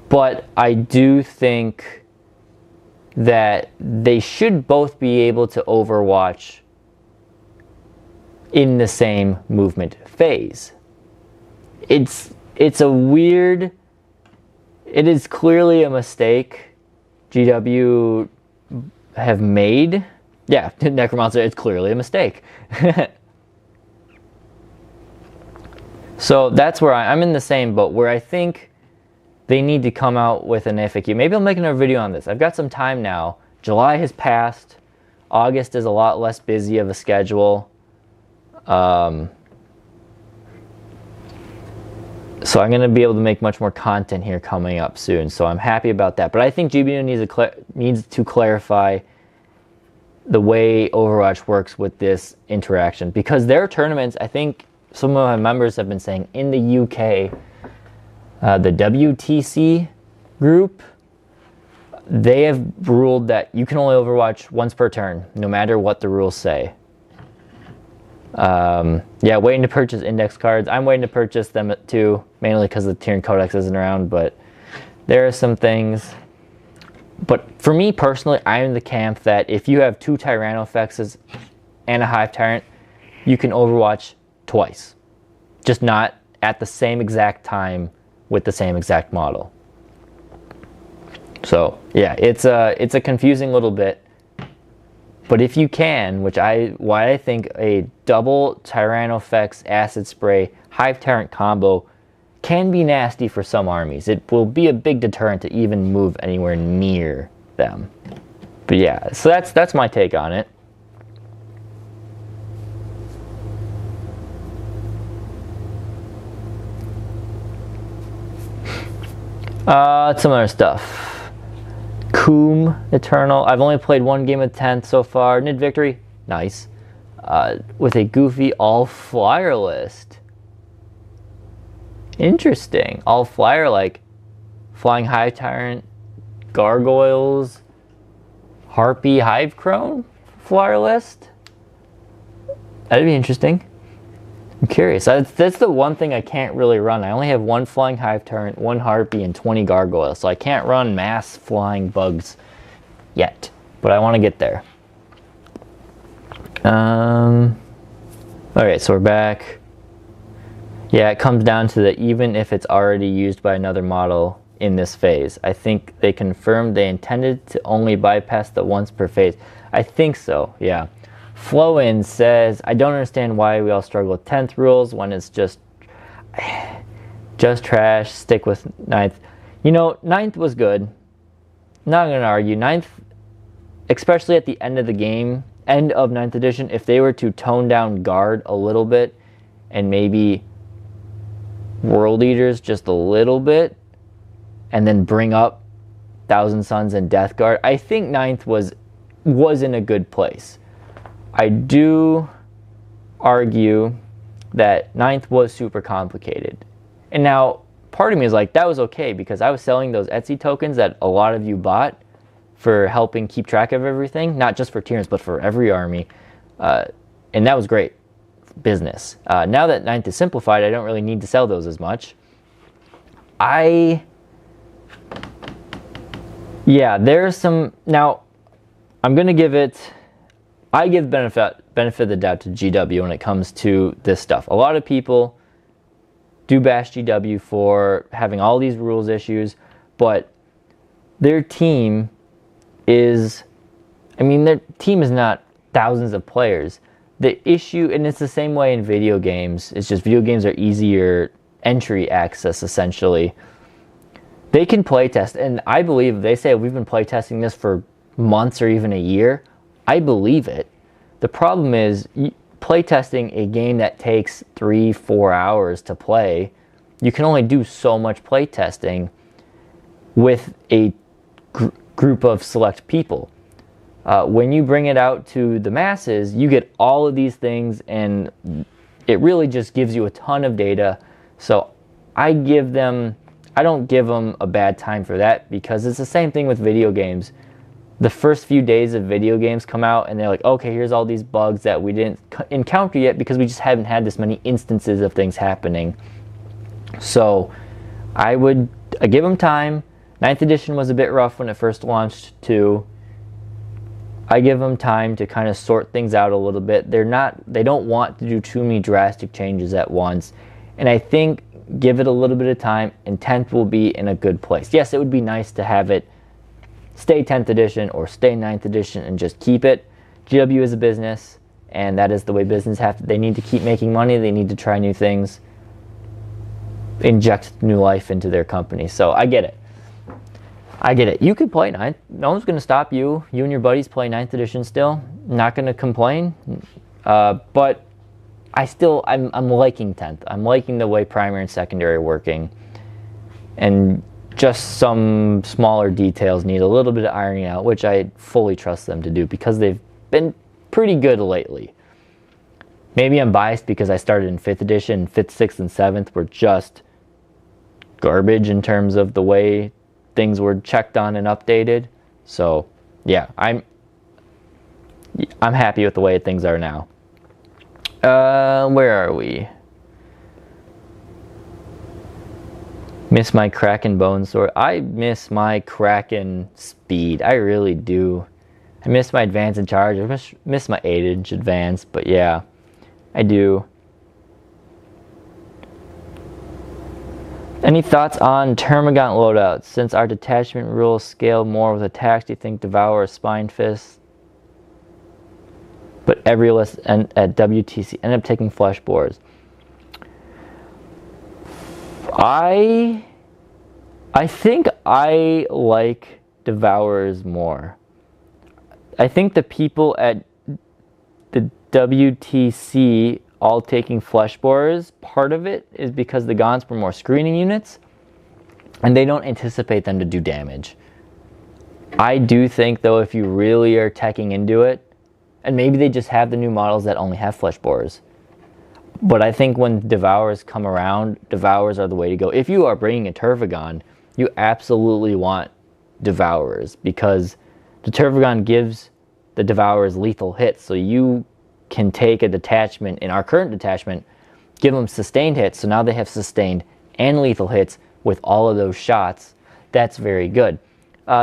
but I do think that they should both be able to Overwatch in the same movement phase. It's a weird, it is clearly a mistake GW have made. Yeah, Necromancer, it's clearly a mistake. So that's where I'm in the same boat, where I think they need to come out with an FAQ. Maybe I'll make another video on this. I've got some time now. July has passed. August is a lot less busy of a schedule. So I'm going to be able to make much more content here coming up soon. So I'm happy about that. But I think GBU needs to clarify the way Overwatch works with this interaction, because their tournaments, I think some of my members have been saying, in the UK, the WTC group, they have ruled that you can only Overwatch once per turn, no matter what the rules say. Yeah, waiting to purchase index cards. I'm waiting to purchase them too, mainly because the Tyranid Codex isn't around, but there are some things. But for me personally, I'm in the camp that if you have 2 Tyranno effects and a Hive Tyrant, you can Overwatch twice. Just not at the same exact time with the same exact model. So yeah, it's a confusing little bit. But if you can, why I think a double Tyranno effects Acid Spray Hive Tyrant combo can be nasty for some armies. It will be a big deterrent to even move anywhere near them. But yeah, so that's my take on it. Some other stuff. Coom Eternal. I've only played 1 game of 10th so far. Nid Victory. Nice. With a goofy all-flyer list. Interesting. All flyer, like Flying Hive Tyrant, Gargoyles, Harpy, Hive Crone flyer list. That'd be interesting. I'm curious. That's the one thing I can't really run. I only have 1 flying hive tyrant, 1 harpy, and 20 gargoyles, so I can't run mass flying bugs yet. But I want to get there. Alright, so we're back. Yeah, it comes down to that even if it's already used by another model in this phase. I think they confirmed they intended to only bypass the once per phase. I think so, yeah. Flow-In says, I don't understand why we all struggle with 10th rules when it's just trash, stick with 9th. You know, 9th was good. Not going to argue. 9th, especially at the end of the game, end of 9th edition, if they were to tone down guard a little bit and maybe World Eaters just a little bit and then bring up Thousand Suns and Death Guard, I think 9th was in a good place. I do argue that 9th was super complicated. And now, part of me is like, that was okay, because I was selling those Etsy tokens that a lot of you bought for helping keep track of everything, not just for Tyranids, but for every army. And that was great business. Now that 9th is simplified, I don't really need to sell those as much. Yeah, there's some... Now, I'm going to give it... I give benefit of the doubt to GW when it comes to this stuff. A lot of people do bash GW for having all these rules issues, but their team is, I mean, their team is not thousands of players. The issue, and it's the same way in video games, it's just video games are easier entry access, essentially. They can playtest, and I believe they say we've been playtesting this for months or even a year. I believe it. The problem is playtesting a game that takes 3-4 hours to play. You can only do so much playtesting with a group of select people. When you bring it out to the masses, you get all of these things, and it really just gives you a ton of data. So I don't give them a bad time for that, because it's the same thing with video games. The first few days of video games come out and they're like, okay, here's all these bugs that we didn't encounter yet because we just haven't had this many instances of things happening. So I give them time. 9th edition was a bit rough when it first launched too. I give them time to kind of sort things out a little bit. They don't want to do too many drastic changes at once. And I think give it a little bit of time and 10th will be in a good place. Yes, it would be nice to have it stay 10th edition or stay 9th edition and just keep it. GW is a business, and that is the way business they need to keep making money. They need to try new things, inject new life into their company. So I get it. I get it. You could play 9th. No one's going to stop you. You and your buddies play 9th edition still. Not going to complain. But I'm liking 10th. I'm liking the way primary and secondary are working. And just some smaller details need a little bit of ironing out, which I fully trust them to do because they've been pretty good lately. Maybe I'm biased because I started in 5th edition. 5th, 6th, and 7th were just garbage in terms of the way things were checked on and updated. So yeah, I'm happy with the way things are now. Where are we? Miss my Kraken bone sword. I miss my Kraken speed. I really do. I miss my advance and charge. I miss my 8-inch advance. But yeah, I do. Any thoughts on Termagant loadouts? Since our detachment rules scale more with attacks, do you think Devour or Spine Fist? But every list at WTC end up taking flesh boars. I think I like Devourers more. I think the people at the WTC all taking flesh borers, part of it is because the Gaunts were more screening units and they don't anticipate them to do damage. I do think though, if you really are teching into it, and maybe they just have the new models that only have flesh borers, but I think when Devourers come around, Devourers are the way to go. If you are bringing a Termagant, you absolutely want Devourers, because the Termagant gives the Devourers lethal hits, so you can take a detachment, in our current detachment, give them sustained hits. So now they have sustained and lethal hits with all of those shots. That's very good.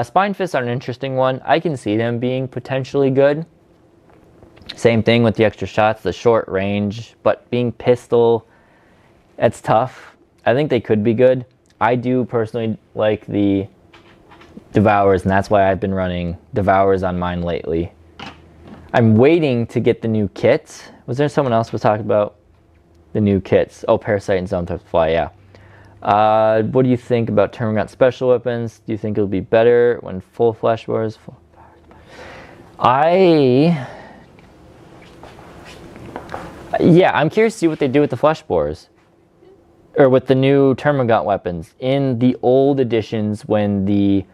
Spine fists are an interesting one. I can see them being potentially good. Same thing with the extra shots, the short range, but being pistol, that's tough. I think they could be good. I do personally like the Devours, and that's why I've been running Devours on mine lately. I'm waiting to get the new kits. Was there someone else was talking about the new kits? Oh, Parasite and Zone Fly, yeah. What do you think about Termagant special weapons? Do you think it'll be better when full flesh wars? Yeah, I'm curious to see what they do with the flesh bores. Or with the new Termagant weapons. In the old editions, when the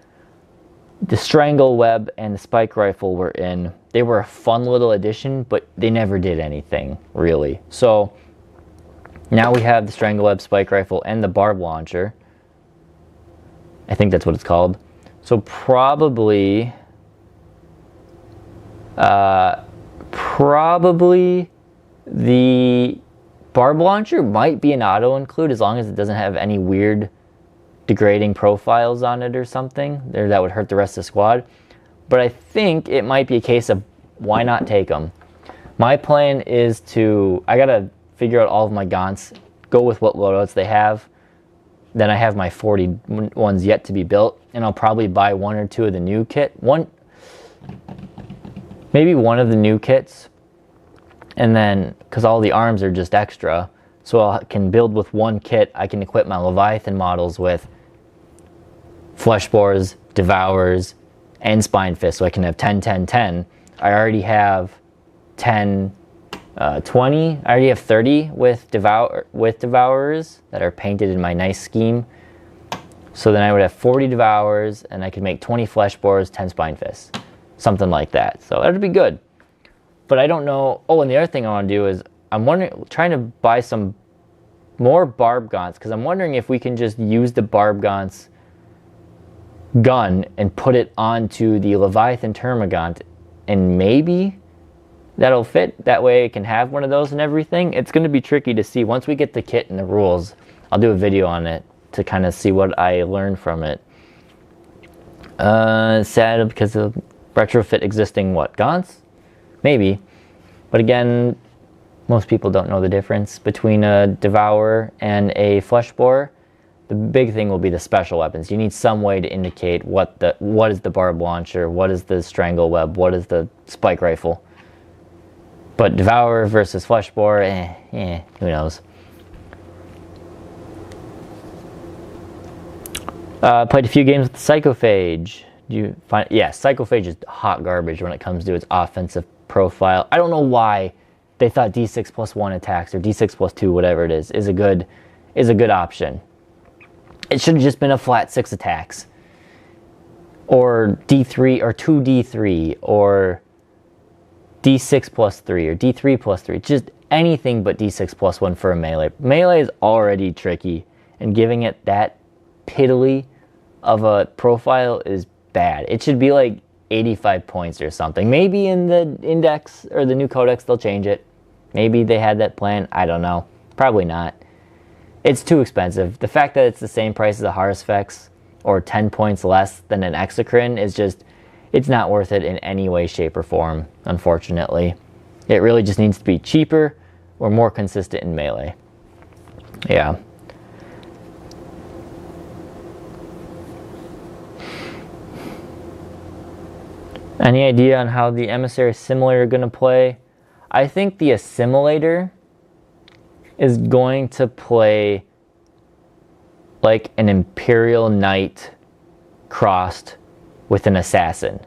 Strangle Web and the Spike Rifle were in, they were a fun little addition, but they never did anything, really. So, now we have the Strangle Web, Spike Rifle, and the Barb Launcher. I think that's what it's called. So probably the Barb Launcher might be an auto-include as long as it doesn't have any weird degrading profiles on it or something there that would hurt the rest of the squad. But I think it might be a case of why not take them. My plan is to, I gotta figure out all of my gaunts, go with what loadouts they have. Then I have my 40 ones yet to be built, and I'll probably buy one or two of the new kit. Maybe one of the new kits, and then, because all the arms are just extra, so I can build with one kit. I can equip my Leviathan models with Flesh Bores, Devours, and Spine Fist, so I can have 10, 10, 10. I already have 10, 20. I already have 30 with Devourers that are painted in my nice scheme. So then I would have 40 Devourers, and I could make 20 Flesh Bores, 10 Spine Fists. Something like that. So that would be good. But I don't know. Oh, and the other thing I want to do is I'm trying to buy some more Barb Gaunts, because I'm wondering if we can just use the Barb Gaunts gun and put it onto the Leviathan Termagant, and maybe that'll fit. That way it can have one of those and everything. It's going to be tricky to see. Once we get the kit and the rules, I'll do a video on it to kind of see what I learned from it. Sad because of retrofit existing gaunts? Maybe. But again, most people don't know the difference between a Devourer and a Flesh Borer. The big thing will be the special weapons. You need some way to indicate what is the Barb Launcher, what is the Strangle Web, what is the Spike Rifle. But Devourer versus Flesh Borer, who knows. Played a few games with Psychophage. Yeah, Psychophage is hot garbage when it comes to its offensive profile. I don't know why they thought D6 plus 1 attacks or D6 plus 2, whatever it is a good option. It should have just been a flat 6 attacks, or D3 or 2D3 or D6 plus 3 or D3 plus 3. Just anything but D6 plus 1 for a melee. Melee is already tricky, and giving it that piddly of a profile is bad. It should be like 85 points or something. Maybe in the index or the new codex they'll change it. Maybe they had that plan. I don't know. Probably not. It's too expensive. The fact that it's the same price as a Harsfex or 10 points less than an Exocrine is just, it's not worth it in any way, shape, or form, unfortunately. It really just needs to be cheaper or more consistent in melee. Yeah. Any idea on how the Emissary Assimilator are going to play? I think the Assimilator is going to play like an Imperial Knight crossed with an Assassin.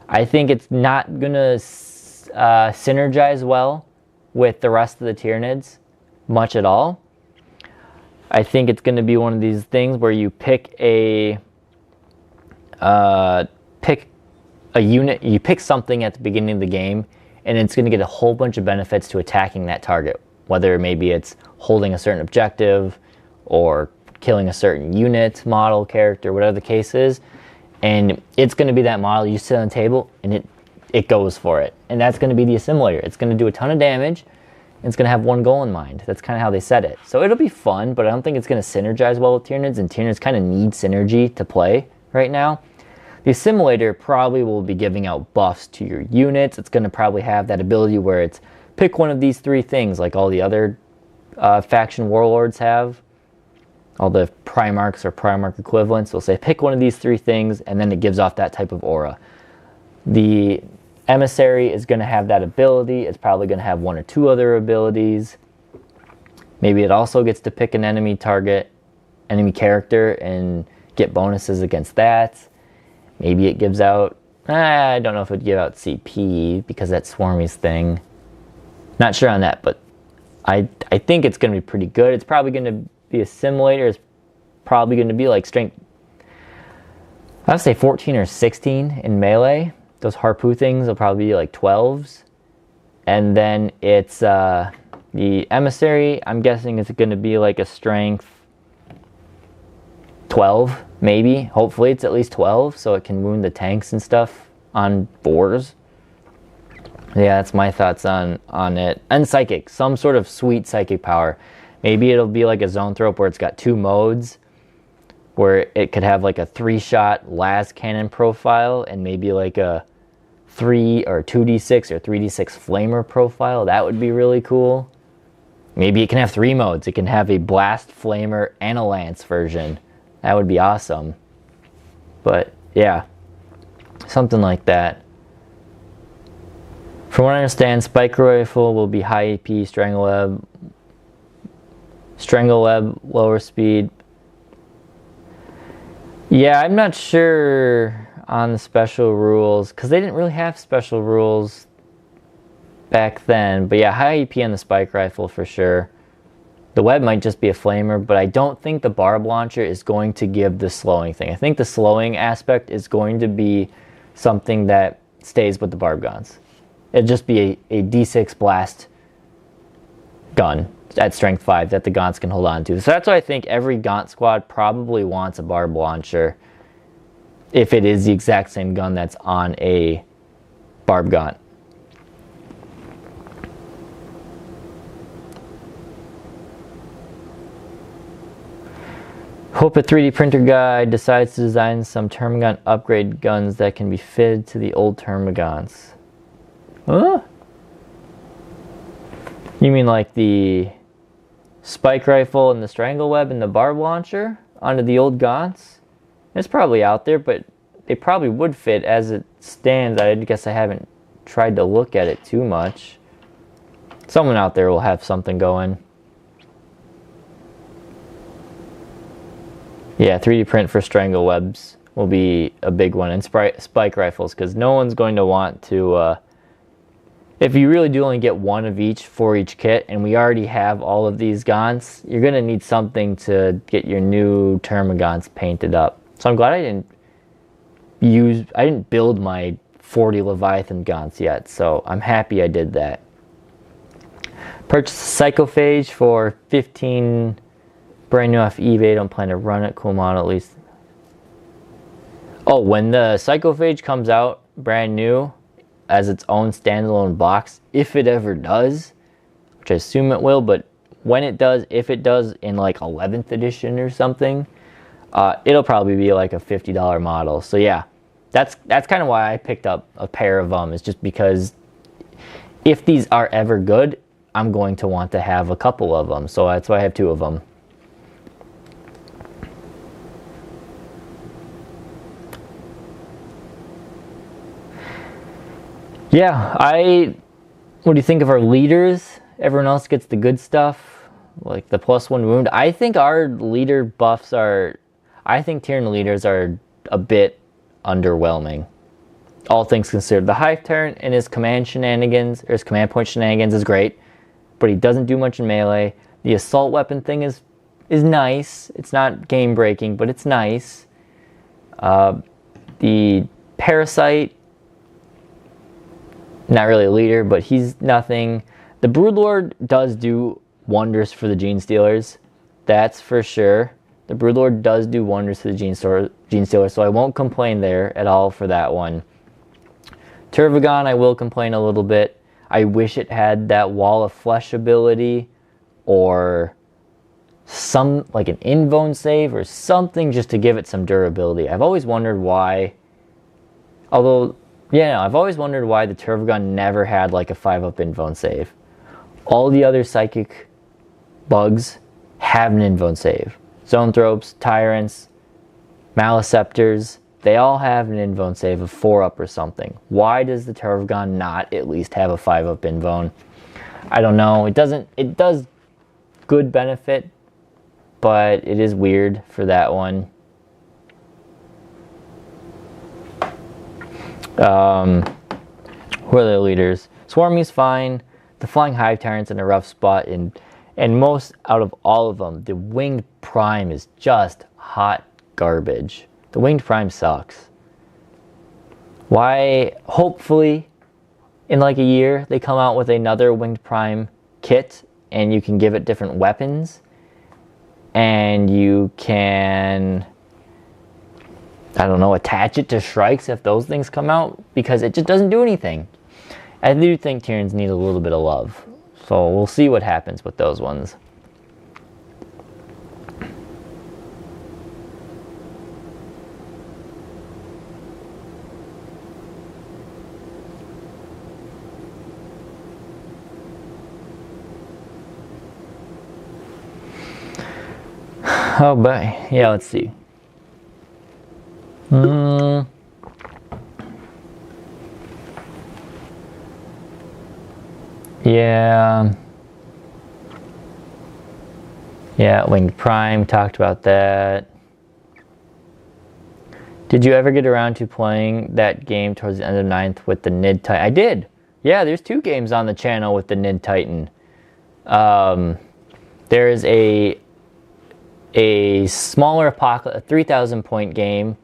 I think it's not going to synergize well with the rest of the Tyranids much at all. I think it's going to be one of these things where you pick a unit, you pick something at the beginning of the game, and it's going to get a whole bunch of benefits to attacking that target. Whether maybe it's holding a certain objective or killing a certain unit, model, character, whatever the case is. And it's going to be that model you sit on the table and it goes for it. And that's going to be the Assimilator. It's going to do a ton of damage. and it's going to have one goal in mind. That's kind of how they said it. So it'll be fun, but I don't think it's going to synergize well with Tyranids, and Tyranids kind of need synergy to play right now. The assimilator probably will be giving out buffs to your units. It's going to probably have that ability where it's pick one of these 3 things like all the other faction warlords have. All the Primarchs or Primarch equivalents will say pick one of these 3 things, and then it gives off that type of aura. The emissary is going to have that ability. It's probably going to have 1 or 2 other abilities. Maybe it also gets to pick an enemy target, enemy character, and get bonuses against that. Maybe it gives out, I don't know if it would give out CP because that's Swarmy's thing. Not sure on that, but I think it's going to be pretty good. It's probably going to be assimilator. It's probably going to be like strength, I would say 14 or 16 in melee. Those harpoo things will probably be like 12s. And then it's the emissary, I'm guessing it's going to be like a strength 12, maybe. Hopefully it's at least 12, so it can wound the tanks and stuff on boars. Yeah, that's my thoughts on it. And psychic, some sort of sweet psychic power. Maybe it'll be like a zoanthrope where it's got 2 modes, where it could have like a 3-shot las cannon profile and maybe like a 3 or 2d6 or 3d6 flamer profile. That would be really cool. Maybe it can have 3 modes. It can have a blast, flamer, and a lance version. That would be awesome. But yeah, something like that. From what I understand, Spike Rifle will be high AP, Strangle Web, lower speed. Yeah, I'm not sure on the special rules, because they didn't really have special rules back then. But yeah, high AP on the Spike Rifle for sure. The web might just be a flamer, but I don't think the barb launcher is going to give the slowing thing. I think the slowing aspect is going to be something that stays with the barb guns. It'll just be a D6 blast gun at strength 5 that the Gaunts can hold on to. So that's why I think every Gaunt squad probably wants a barb launcher if it is the exact same gun that's on a barb Gaunt. Hope a 3D printer guy decides to design some Termagant upgrade guns that can be fitted to the old Termagants. Huh? You mean like the Spike Rifle and the Strangle Web and the barb launcher onto the old Gaunts? It's probably out there, but they probably would fit as it stands. I guess I haven't tried to look at it too much. Someone out there will have something going. Yeah, 3D print for Strangle Webs will be a big one, and Spike Rifles, because no one's going to want to... if you really do only get 1 of each for each kit, and we already have all of these Gaunts, you're going to need something to get your new Termagants painted up. So I'm glad I didn't build my 40 Leviathan Gaunts yet, so I'm happy I did that. Purchased Psychophage for 15... brand new off eBay. Don't plan to run it. Cool model at least. Oh, when the Psychophage comes out brand new as its own standalone box, if it ever does, which I assume it will, but when it does, if it does in like 11th edition or something, it'll probably be like a $50 model. So yeah, that's kind of why I picked up a pair of them, is just because if these are ever good, I'm going to want to have a couple of them. So that's why I have 2 of them. Yeah, what do you think of our leaders? Everyone else gets the good stuff, like the +1 wound. I think our leader buffs I think Tyranid leaders are a bit underwhelming. All things considered. The Hive Tyrant and his command shenanigans, or his command point shenanigans, is great, but he doesn't do much in melee. The assault weapon thing is nice. It's not game breaking, but it's nice. The Parasite, not really a leader, but he's nothing. The Broodlord does do wonders for the Gene Stealers. That's for sure. The Broodlord does do wonders for the Gene Stealers, so I won't complain there at all for that one. Termagant, I will complain a little bit. I wish it had that wall of flesh ability, or some like an invuln save or something just to give it some durability. I've always wondered why, although, yeah, I've always wondered why the Termagant never had like a 5-up invuln save. All the other psychic bugs have an invuln save. Zoanthropes, Tyrants, Maleceptors, they all have an invuln save of 4-up or something. Why does the Termagant not at least have a 5-up invuln? I don't know. It does good benefit, but it is weird for that one. Who are the leaders? Swarmy's fine. The Flying Hive Tyrant's in a rough spot, and most out of all of them, the Winged Prime is just hot garbage. The Winged Prime sucks. Why? Hopefully, in like a year, they come out with another Winged Prime kit, and you can give it different weapons, and you can, I don't know, attach it to Shrikes if those things come out, because it just doesn't do anything. I do think Tyranids need a little bit of love, so we'll see what happens with those ones. Oh boy, yeah, let's see. Yeah. Yeah, Winged Prime, talked about that. Did you ever get around to playing that game towards the end of 9th with the Nid Titan? I did. Yeah, there's 2 games on the channel with the Nid Titan. There is a smaller Apocalypse, a 3,000 point game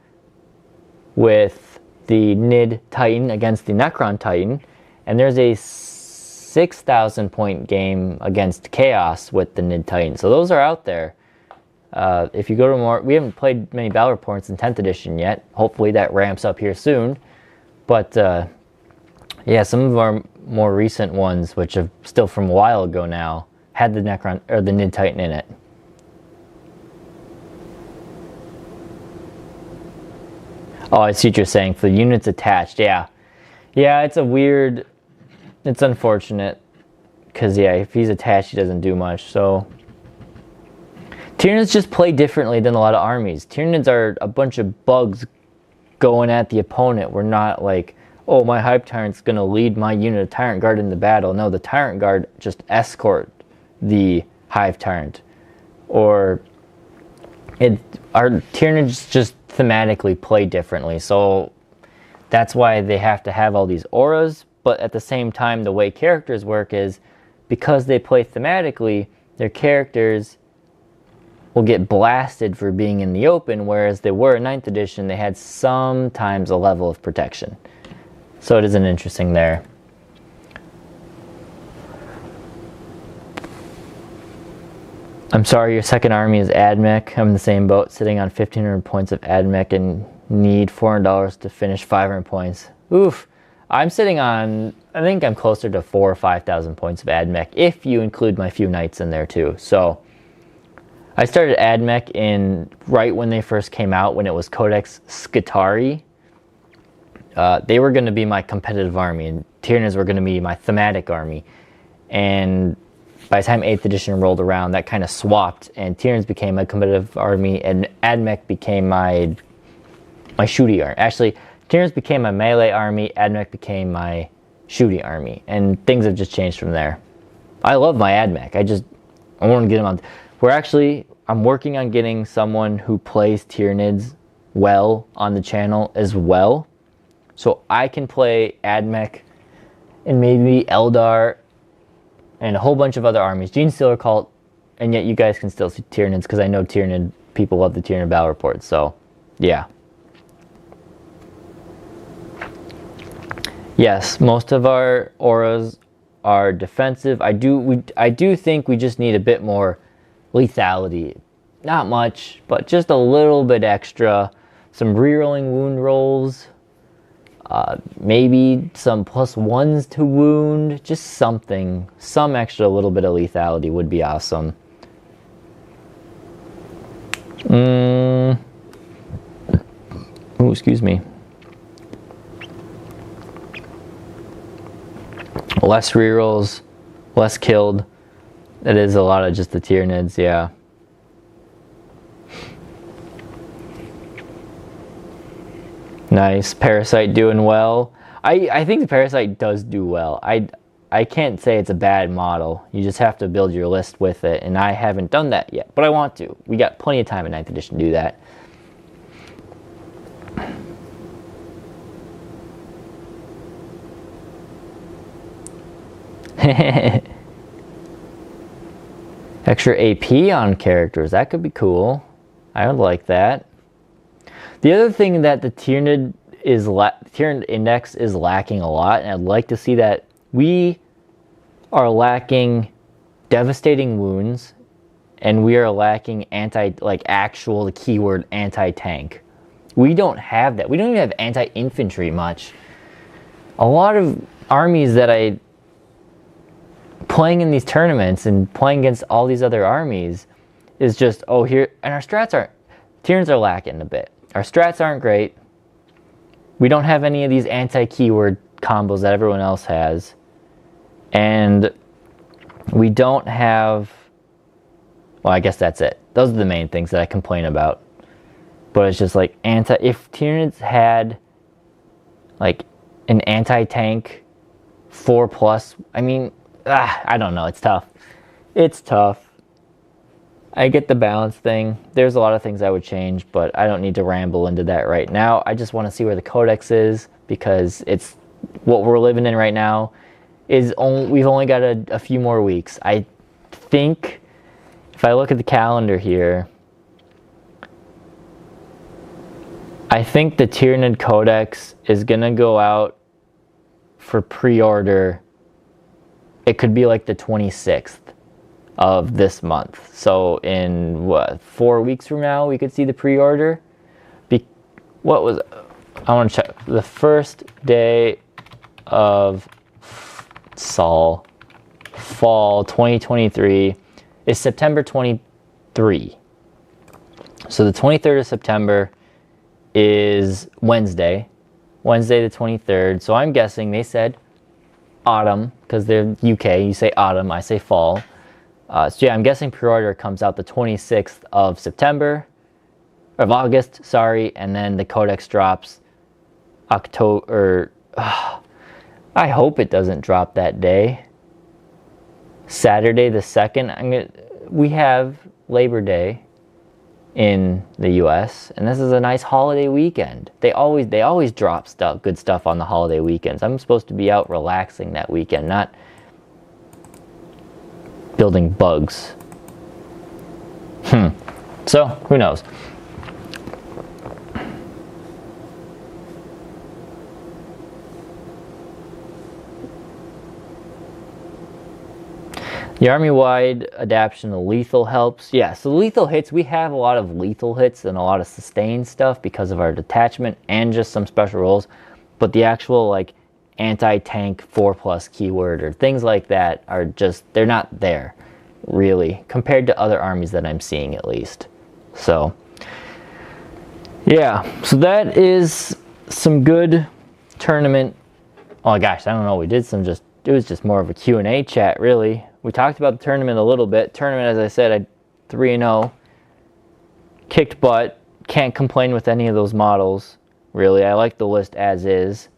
with the Nid Titan against the Necron Titan, and there's a 6,000 point game against Chaos with the Nid Titan. So those are out there. If you go to more, we haven't played many battle reports in 10th edition yet. Hopefully that ramps up here soon. But yeah, some of our more recent ones, which are still from a while ago now, had the Necron or the Nid Titan in it. Oh, I see what you're saying. For the units attached, yeah. Yeah, it's a weird, it's unfortunate. Because, yeah, if he's attached, he doesn't do much, so. Tyranids just play differently than a lot of armies. Tyranids are a bunch of bugs going at the opponent. We're not like, oh, my Hive Tyrant's going to lead my unit of Tyrant Guard in the battle. No, the Tyrant Guard just escort the Hive Tyrant. Or, our Tyranids just thematically play differently, so that's why they have to have all these auras. But at the same time, the way characters work is because they play thematically, their characters will get blasted for being in the open, whereas they were in 9th edition, they had sometimes a level of protection. So it is an interesting there. I'm sorry, your second army is AdMech. I'm in the same boat, sitting on 1,500 points of AdMech and need $400 to finish 500 points. Oof. I'm sitting on, I think I'm closer to 4,000 or 5,000 points of AdMech, if you include my few knights in there too. So, I started AdMech in right when they first came out, when it was Codex Skitarii. They were going to be my competitive army, and Tyranids were going to be my thematic army. And by the time 8th edition rolled around, that kind of swapped, and Tyranids became my competitive army, and AdMech became my shooty army. Actually, Tyranids became my melee army, AdMech became my shooty army, and things have just changed from there. I love my AdMech. I want to get him on. I'm working on getting someone who plays Tyranids well on the channel as well, so I can play AdMech and maybe Eldar and a whole bunch of other armies. Gene Stealer Cult, and yet you guys can still see Tyranids, because I know Tyranid people love the Tyranid battle reports, so yeah. Yes, most of our auras are defensive. I do think we just need a bit more lethality. Not much, but just a little bit extra. Some rerolling wound rolls. Maybe some +1s to wound, just something. Some extra little bit of lethality would be awesome. Oh, excuse me. Less rerolls, less killed. That is a lot of just the Tyranids, yeah. Nice. Parasite doing well. I think the Parasite does do well. I can't say it's a bad model. You just have to build your list with it, and I haven't done that yet, but I want to. We got plenty of time in 9th edition to do that. Extra AP on characters, that could be cool. I would like that. The other thing that the Tyranid index is lacking a lot, and I'd like to see that, we are lacking devastating wounds, and we are lacking actual, the keyword anti-tank. We don't have that. We don't even have anti-infantry much. A lot of armies that playing in these tournaments and playing against all these other armies is just, oh, here, and our strats aren't, Tyranids are lacking a bit. Our strats aren't great. We don't have any of these anti-keyword combos that everyone else has. And we don't have, well, I guess that's it. Those are the main things that I complain about. But it's just like, if Tyranids had like an anti-tank 4+, I mean, I don't know, it's tough. It's tough. I get the balance thing. There's a lot of things I would change, but I don't need to ramble into that right now. I just want to see where the Codex is, because it's what we're living in right now. We've only got a few more weeks. I think, if I look at the calendar here, I think the Tyranid Codex is going to go out for pre-order. It could be like the 26th of this month. So in what, 4 weeks from now we could see the pre-order. What was it? I want to check. The first day of fall 2023 is September 23. So the 23rd of September is Wednesday the 23rd. So I'm guessing they said autumn, because they're UK, you say autumn, I say fall. So yeah, I'm guessing pre-order comes out the 26th of August, sorry, and then the Codex drops October. I hope it doesn't drop that day. Saturday the 2nd. We have Labor Day in the US, and this is a nice holiday weekend. They always drop good stuff on the holiday weekends. I'm supposed to be out relaxing that weekend, not building bugs. So, who knows? The army-wide adaptation of lethal helps. Yeah, so lethal hits, we have a lot of lethal hits and a lot of sustained stuff because of our detachment and just some special rolls. But the actual, like, anti-tank 4+ keyword or things like that are just, they're not there, really, compared to other armies that I'm seeing, at least. So, yeah, so that is some good tournament. Oh gosh, I don't know, it was just more of a Q&A chat, really. We talked about the tournament a little bit. Tournament, as I said, I 3-0. Kicked butt. Can't complain with any of those models, really. I like the list as is.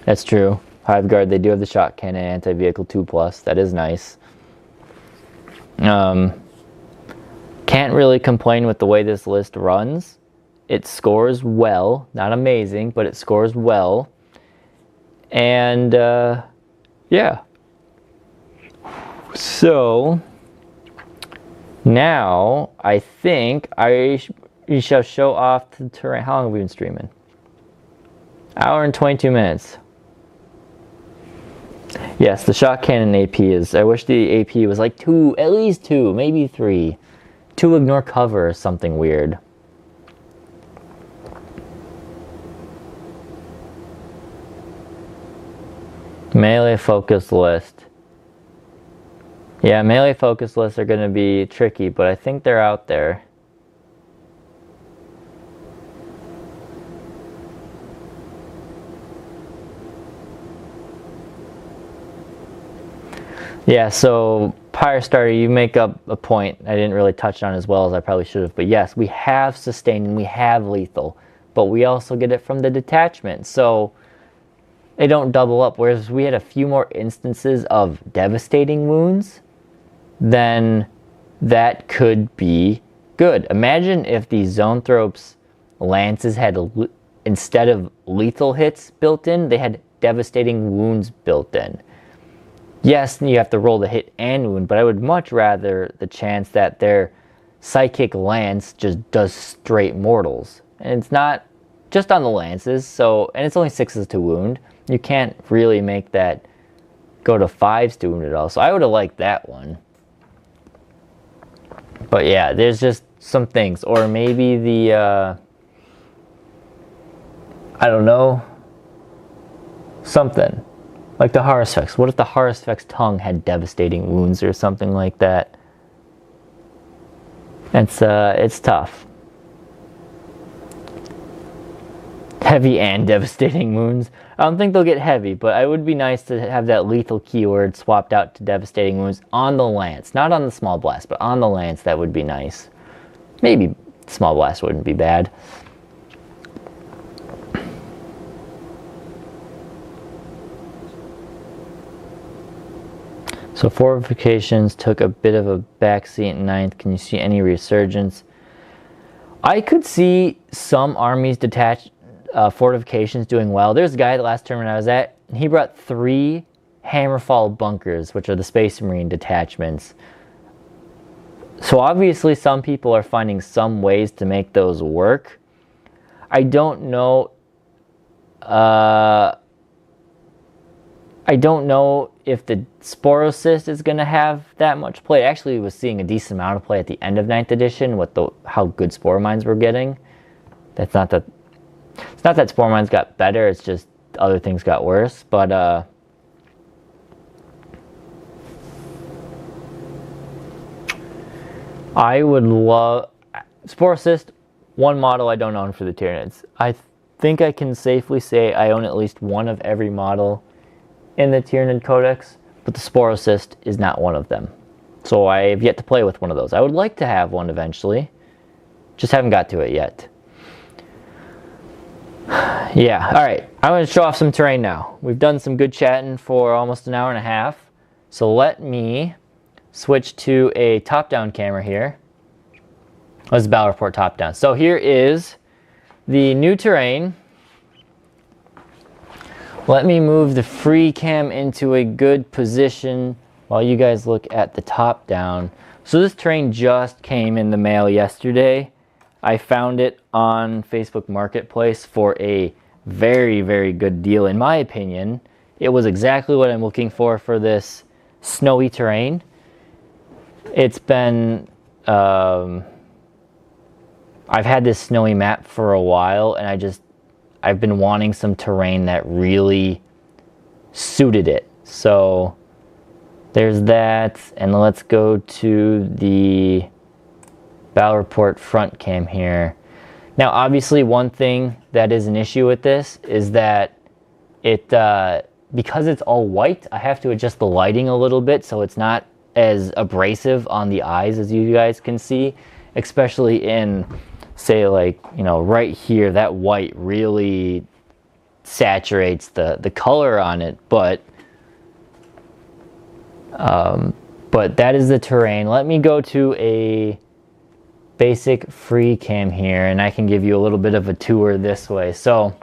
That's true. Hive Guard, they do have the shot cannon, anti-vehicle 2+. That is nice. Can't really complain with the way this list runs. It scores well. Not amazing, but it scores well. And, yeah. So, now, I think we shall show off the terrain. How long have we been streaming? Hour and 22 minutes. Yes, the shot cannon AP is, I wish the AP was like 2, at least 2, maybe 3. 2 ignore cover or something weird. Melee focus list. Yeah, melee focus lists are going to be tricky, but I think they're out there. Yeah, so Pyrestarter, you make up a point I didn't really touch on as well as I probably should have. But yes, we have sustain and we have lethal, but we also get it from the detachment. So they don't double up. Whereas we had a few more instances of devastating wounds, then that could be good. Imagine if the Zoanthropes lances had, instead of lethal hits built in, they had devastating wounds built in. Yes, you have to roll the hit and wound, but I would much rather the chance that their psychic lance just does straight mortals. And it's not just on the lances, so, and it's only 6s to wound. You can't really make that go to 5s to wound at all. So I would have liked that one. But yeah, there's just some things. Or maybe the, I don't know, something. Like the Harusfex. What if the Harusfex tongue had devastating wounds or something like that? It's tough. Heavy and devastating wounds. I don't think they'll get heavy, but it would be nice to have that lethal keyword swapped out to devastating wounds on the lance. Not on the small blast, but on the lance. That would be nice. Maybe small blast wouldn't be bad. So fortifications took a bit of a backseat in 9th. Can you see any resurgence? I could see some armies detach fortifications doing well. There's a guy the last tournament I was at, and he brought 3 Hammerfall bunkers, which are the Space Marine detachments. So obviously some people are finding some ways to make those work. I don't know. I don't know if the Sporocyst is going to have that much play. Actually, I was seeing a decent amount of play at the end of 9th edition with how good Spore Mines were getting. It's not that Spore Mines got better, it's just other things got worse. But I would love Sporocyst, one model I don't own for the Tyranids. I think I can safely say I own at least one of every model in the Tyranid Codex, but the Sporocyst is not one of them. So I have yet to play with one of those. I would like to have one eventually, just haven't got to it yet. Yeah, alright, I'm going to show off some terrain now. We've done some good chatting for almost an hour and a half, so let me switch to a top-down camera here. Oh, this is Battle Report top-down. So here is the new terrain. Let me move the free cam into a good position while you guys look at the top down. So this terrain just came in the mail yesterday. I found it on Facebook Marketplace for a very, very good deal. In my opinion, it was exactly what I'm looking for this snowy terrain. It's been, I've had this snowy map for a while, and I've been wanting some terrain that really suited it. So there's that, and let's go to the Battle Report front cam here. Now obviously one thing that is an issue with this is that it, because it's all white, I have to adjust the lighting a little bit so it's not as abrasive on the eyes as you guys can see, especially in, say, like, you know, right here, that white really saturates the color on it, but that is the terrain. Let me go to a basic free cam here, and I can give you a little bit of a tour this way. So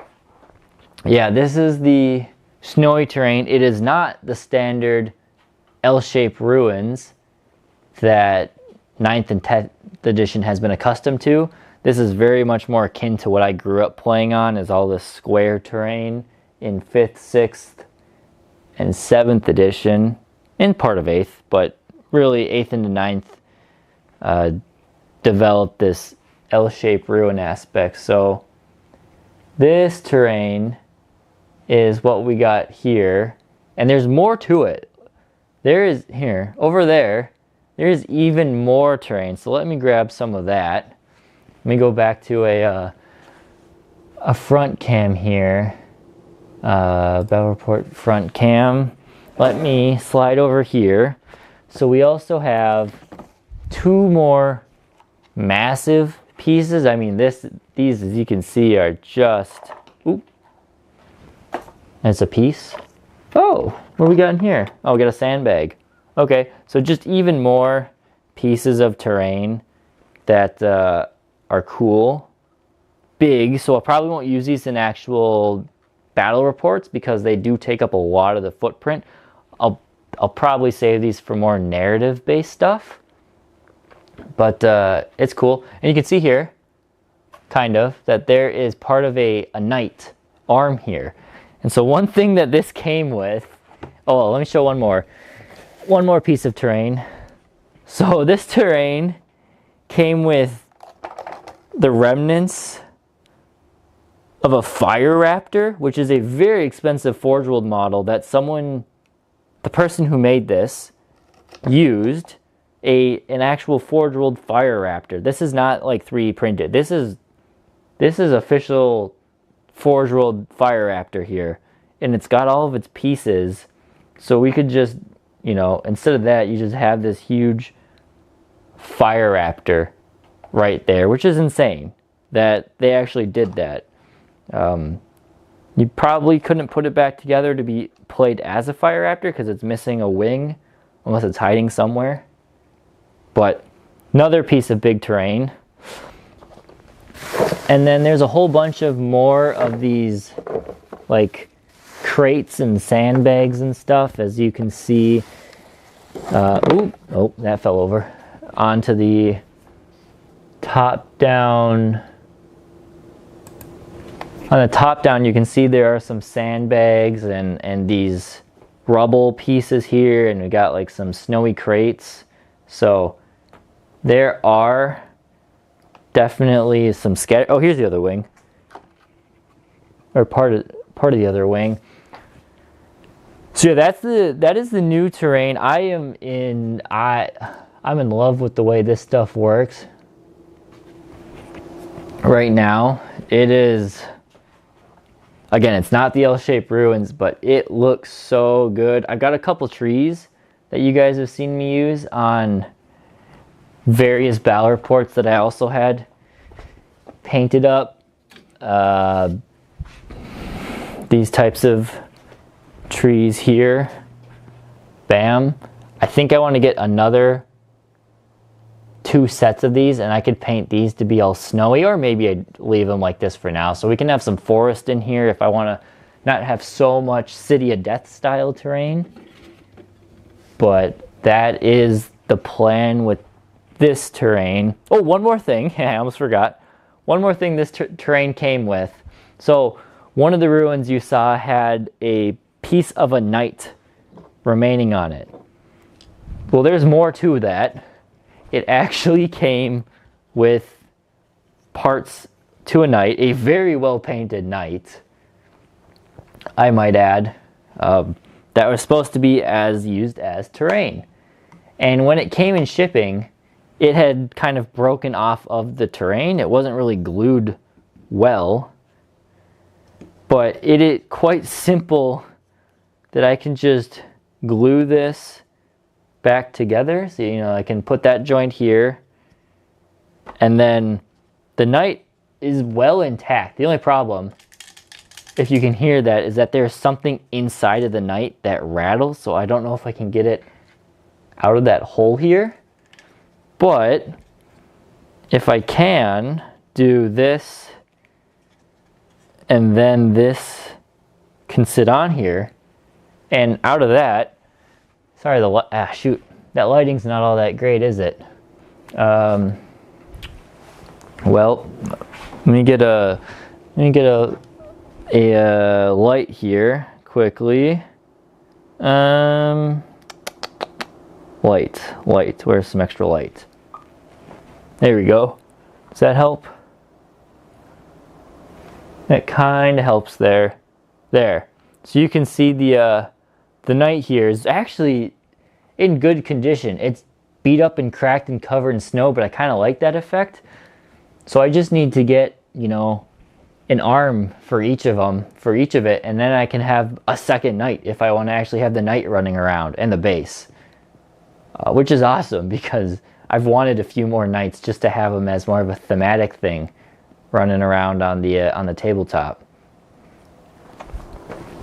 yeah, this is the snowy terrain. It is not the standard L-shaped ruins that 9th and 10th edition has been accustomed to. This is very much more akin to what I grew up playing on, is all this square terrain in 5th, 6th, and 7th edition, and part of 8th, but really 8th into 9th developed this L-shaped ruin aspect. So this terrain is what we got here. And there's more to it. There is, here, over there, there's even more terrain. So let me grab some of that. Let me go back to a front cam here. Battle report front cam. Let me slide over here. So we also have 2 more massive pieces. I mean, these, as you can see, are just, oop. It's a piece. Oh, what do we got in here? Oh, we got a sandbag. Okay, so just even more pieces of terrain that are cool. Big, so I probably won't use these in actual battle reports because they do take up a lot of the footprint. I'll probably save these for more narrative-based stuff. But it's cool. And you can see here, kind of, that there is part of a knight arm here. And so one thing that this came with, oh, let me show one more piece of terrain. So this terrain came with the remnants of a fire raptor, which is a very expensive Forge World model that the person who made this used an actual Forge World fire raptor. This is not like 3D printed. This is official Forge World fire raptor here, and it's got all of its pieces. So we could just, you know, instead of that, you just have this huge fire raptor right there, which is insane that they actually did that. You probably couldn't put it back together to be played as a fire raptor because it's missing a wing, unless it's hiding somewhere. But another piece of big terrain. And then there's a whole bunch of more of these like crates and sandbags and stuff, as you can see. Oh, that fell over. Onto the top down. On the top down, you can see there are some sandbags and these rubble pieces here, and we got like some snowy crates. So there are definitely some scatter. Oh, here's the other wing, or part of the other wing. So yeah, that is the new terrain. I'm in love with the way this stuff works right now. It is. Again, it's not the L-shaped ruins, but it looks so good. I got a couple trees that you guys have seen me use on various battle reports that I also had painted up. These types of trees here. Bam. I think I want to get another 2 sets of these, and I could paint these to be all snowy, or maybe I'd leave them like this for now. So we can have some forest in here if I want to not have so much City of Death style terrain. But that is the plan with this terrain. Oh, one more thing. I almost forgot. One more thing this terrain came with. So one of the ruins you saw had a piece of a knight remaining on it. Well, there's more to that. It actually came with parts to a knight, a very well painted knight, I might add, that was supposed to be used as terrain. And when it came in shipping, it had kind of broken off of the terrain. It wasn't really glued well, but it is quite simple that I can just glue this back together. So, you know, I can put that joint here, and then the knight is well intact. The only problem, if you can hear that, is that there's something inside of the knight that rattles, so I don't know if I can get it out of that hole here. But if I can do this, and then this can sit on here, and out of that, sorry, shoot, that lighting's not all that great, is it? Well, let me get a light here quickly. Light. Where's some extra light? There we go. Does that help? That kind of helps there. There. So you can see the the knight here is actually in good condition. It's beat up and cracked and covered in snow, but I kind of like that effect. So I just need to get, you know, an arm for each of them, for each of it, and then I can have a second knight if I want to actually have the knight running around and the base. Which is awesome because I've wanted a few more knights just to have them as more of a thematic thing running around on the tabletop.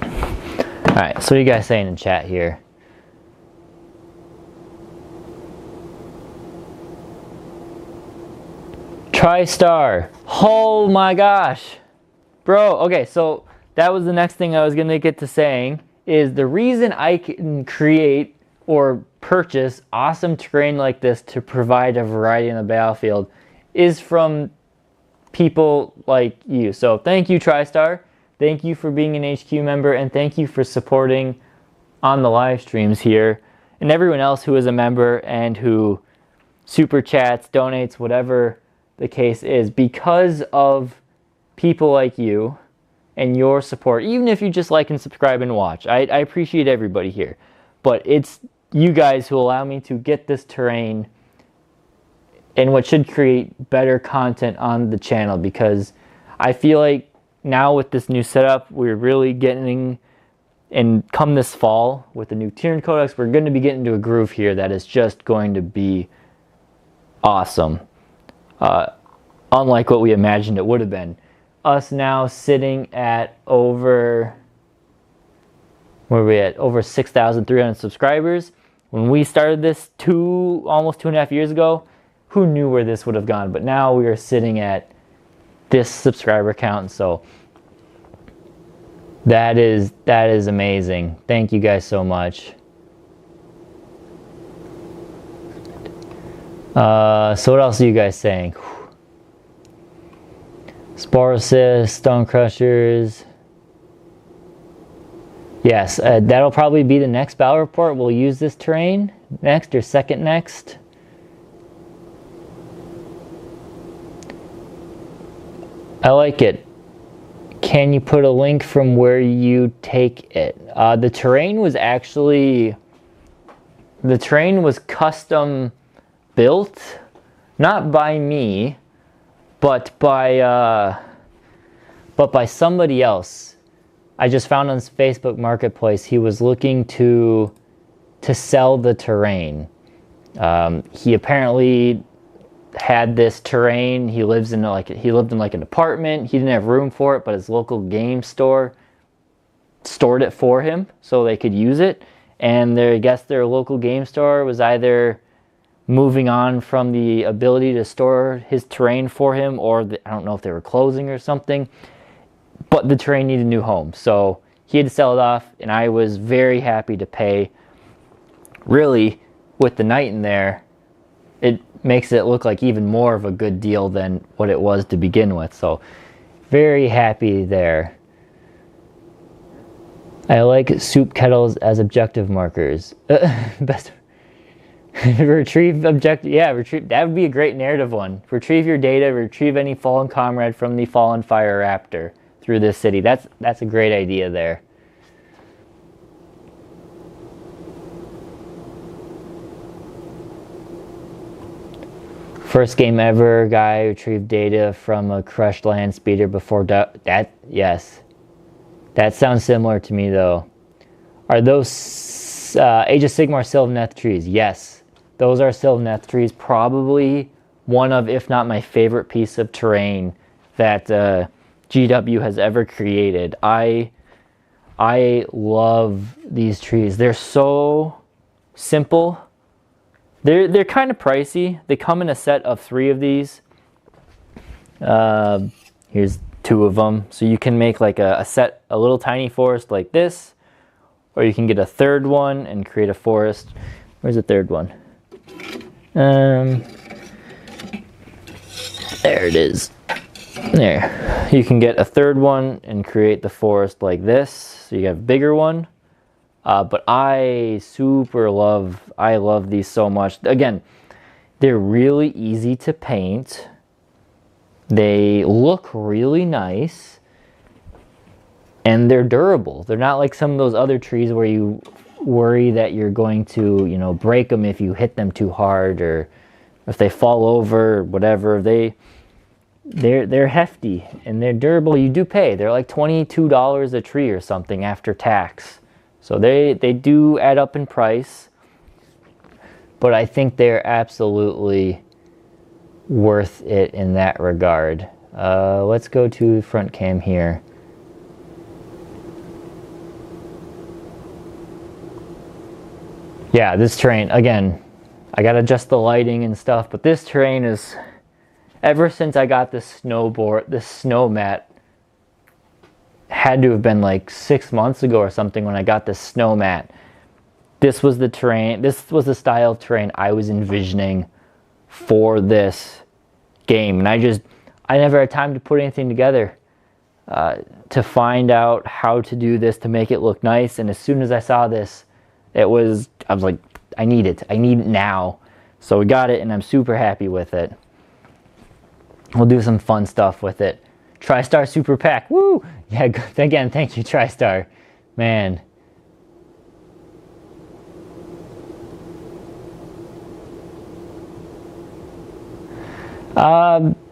Alright, so what are you guys saying in chat here? TriStar. Oh my gosh. Bro, okay, so that was the next thing I was going to get to saying, is the reason I can create or purchase awesome terrain like this to provide a variety on the battlefield is from people like you. So thank you, TriStar. Thank you for being an HQ member, and thank you for supporting on the live streams here, and everyone else who is a member and who super chats, donates, whatever the case is. Because of people like you and your support, even if you just like and subscribe and watch, I appreciate everybody here, but it's you guys who allow me to get this terrain and what should create better content on the channel, because I feel like now with this new setup, we're really getting, and come this fall with the new Tyranid Codex, we're going to be getting into a groove here that is just going to be awesome. Unlike what we imagined it would have been. Us now sitting at over, where are we at? Over 6,300 subscribers. When we started this almost 2.5 years ago, who knew where this would have gone? But now we are sitting at this subscriber count, so that is amazing. Thank you guys so much. So what else are you guys saying? Sporocysts, Stone Crushers. Yes, that'll probably be the next battle report. We'll use this terrain next, or second next. I like it. Can you put a link from where you take it? The terrain was custom built, not by me, but by somebody else. I just found on Facebook Marketplace he was looking to sell the terrain. He apparently had this terrain. He lived in like an apartment. He didn't have room for it, but his local game store stored it for him so they could use it. And I guess their local game store was either moving on from the ability to store his terrain for him, or I don't know if they were closing or something, but the terrain needed a new home, so he had to sell it off, and I was very happy to pay. Really, with the knight in there, it makes it look like even more of a good deal than what it was to begin with, so very happy there. I like soup kettles as objective markers. Best. Retrieve objective, yeah, retrieve, that would be a great narrative one. Retrieve your data, retrieve any fallen comrade from the fallen fire raptor through this city. That's a great idea there. First game ever, guy retrieved data from a crushed land speeder before yes. That sounds similar to me though. Are those Age of Sigmar Sylvaneth trees? Yes. Those are Sylvaneth trees, probably one of, if not my favorite piece of terrain that GW has ever created. I love these trees. They're so simple. They're kind of pricey. They come in a set of 3 of these. Here's 2 of them. So you can make like a little tiny forest like this, or you can get a 3rd one and create a forest. Where's the 3rd one? There it is. There. You can get a 3rd one and create the forest like this. So you have a bigger one. But I love these so much. Again, they're really easy to paint. They look really nice. And they're durable. They're not like some of those other trees where you worry that you're going to, you know, break them if you hit them too hard, or if they fall over, whatever. They're hefty and they're durable. You do pay. They're like $22 a tree or something after tax. So they do add up in price. But I think they're absolutely worth it in that regard. Let's go to front cam here. Yeah, this terrain, again, I gotta adjust the lighting and stuff, but this terrain is, ever since I got this snow mat, had to have been like 6 months ago or something when I got this snow mat. This was the terrain, this was the style of terrain I was envisioning for this game. And I never had time to put anything together to find out how to do this to make it look nice. And as soon as I saw this, I was like, I need it now. So we got it and I'm super happy with it. We'll do some fun stuff with it. TriStar Super Pack, woo! Yeah, again, thank you, TriStar. Man.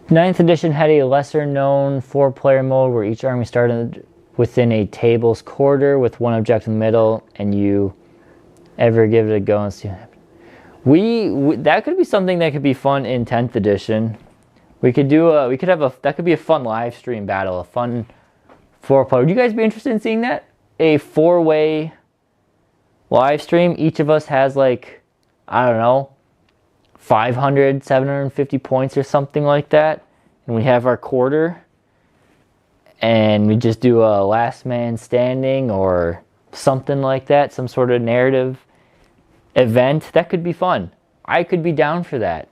Ninth edition had a lesser known 4-player mode where each army started within a table's quarter with one object in the middle, and you ever give it a go and see what happens. That could be something that could be fun in 10th edition. We could do that could be a fun live stream battle, a fun 4-player. Would you guys be interested in seeing that? A 4-way live stream. Each of us has like, I don't know, 500, 750 points or something like that. And we have our quarter. And we just do a last man standing or something like that. Some sort of narrative event. That could be fun. I could be down for that.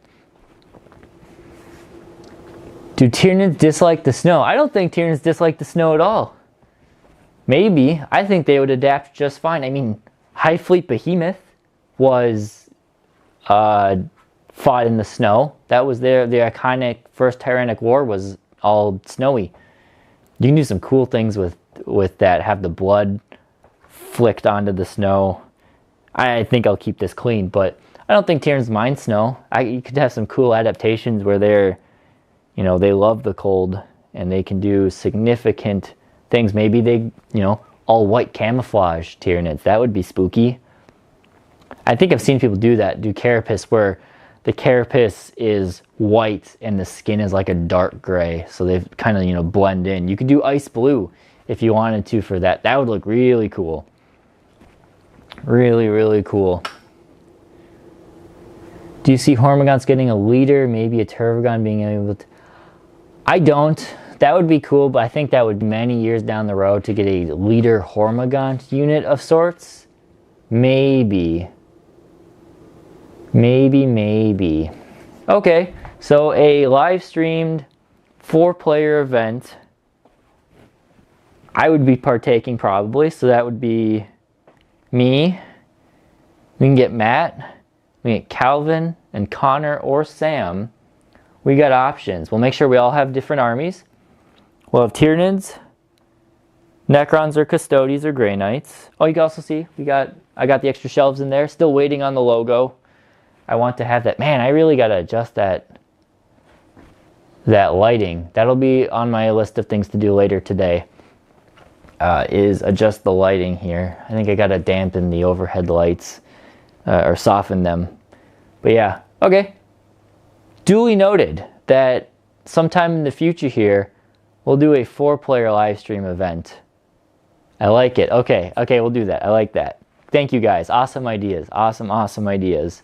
Do Tyranids dislike the snow? I don't think Tyranids dislike the snow at all. Maybe. I think they would adapt just fine. I mean, High Fleet Behemoth was fought in the snow. That was the iconic first Tyrannic war was all snowy. You can do some cool things with that. Have the blood flicked onto the snow. I think I'll keep this clean, but I don't think Tyranids mind snow. You could have some cool adaptations where they're, you know, they love the cold and they can do significant things. Maybe they, you know, all white camouflage Tyranids. That would be spooky. I think I've seen people do that, do carapace where the carapace is white and the skin is like a dark gray. So they kind of, you know, blend in. You could do ice blue if you wanted to for that. That would look really cool. Really, really cool. Do you see Termagants getting a leader? Maybe a Termagant being able to... I don't. That would be cool, but I think that would be many years down the road to get a leader Termagant unit of sorts. Maybe. Maybe. Okay, so a live streamed 4-player event. I would be partaking probably, so that would be me. We can get Matt. We can get Calvin and Connor or Sam. We got options. We'll make sure we all have different armies. We'll have Tyranids, Necrons or Custodes or Grey Knights. Oh, you can also see I got the extra shelves in there. Still waiting on the logo. I want to have that. Man, I really got to adjust that lighting. That'll be on my list of things to do later today. Is adjust the lighting here. I think I got to dampen the overhead lights or soften them. But yeah, okay. Duly noted that sometime in the future here, we'll do a 4-player live stream event. I like it. Okay, we'll do that. I like that. Thank you guys. Awesome ideas. Awesome ideas.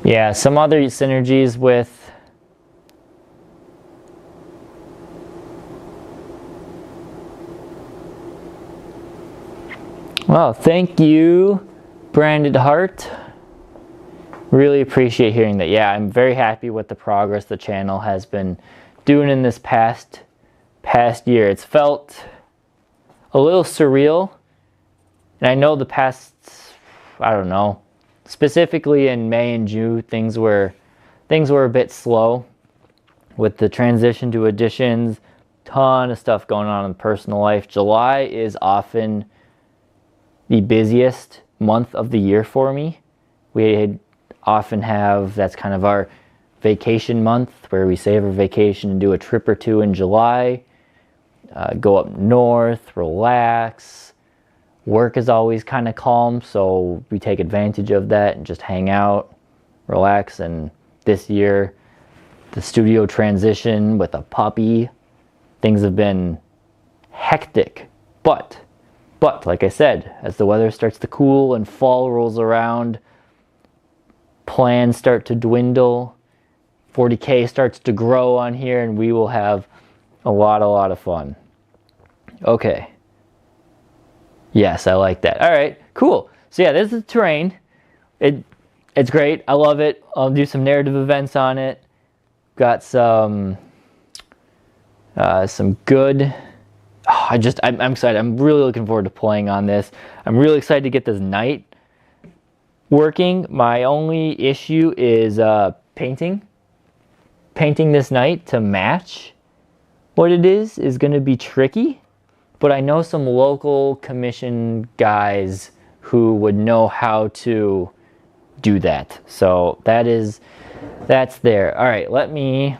Yeah, some other synergies with... Well, thank you, Branded Heart. Really appreciate hearing that. Yeah, I'm very happy with the progress the channel has been doing in this past year. It's felt a little surreal. And I know the past, I don't know, specifically in May and June, things were a bit slow with the transition to editions. Ton of stuff going on in personal life. July is often the busiest month of the year for me. We often have, that's kind of our vacation month where we save our vacation and do a trip or two in July. Go up north, relax. Work is always kind of calm, so we take advantage of that and just hang out, relax. And this year, the studio transition with a puppy, things have been hectic. But like I said, as the weather starts to cool and fall rolls around, plans start to dwindle, 40k starts to grow on here, and we will have a lot of fun. Okay. Yes, I like that. All right, cool. So yeah, this is the terrain. It's great. I love it. I'll do some narrative events on it. Got some good. Oh, I'm excited. I'm really looking forward to playing on this. I'm really excited to get this knight working. My only issue is painting this knight to match what it is going to be tricky. But I know some local commission guys who would know how to do that. So that's there. All right, let me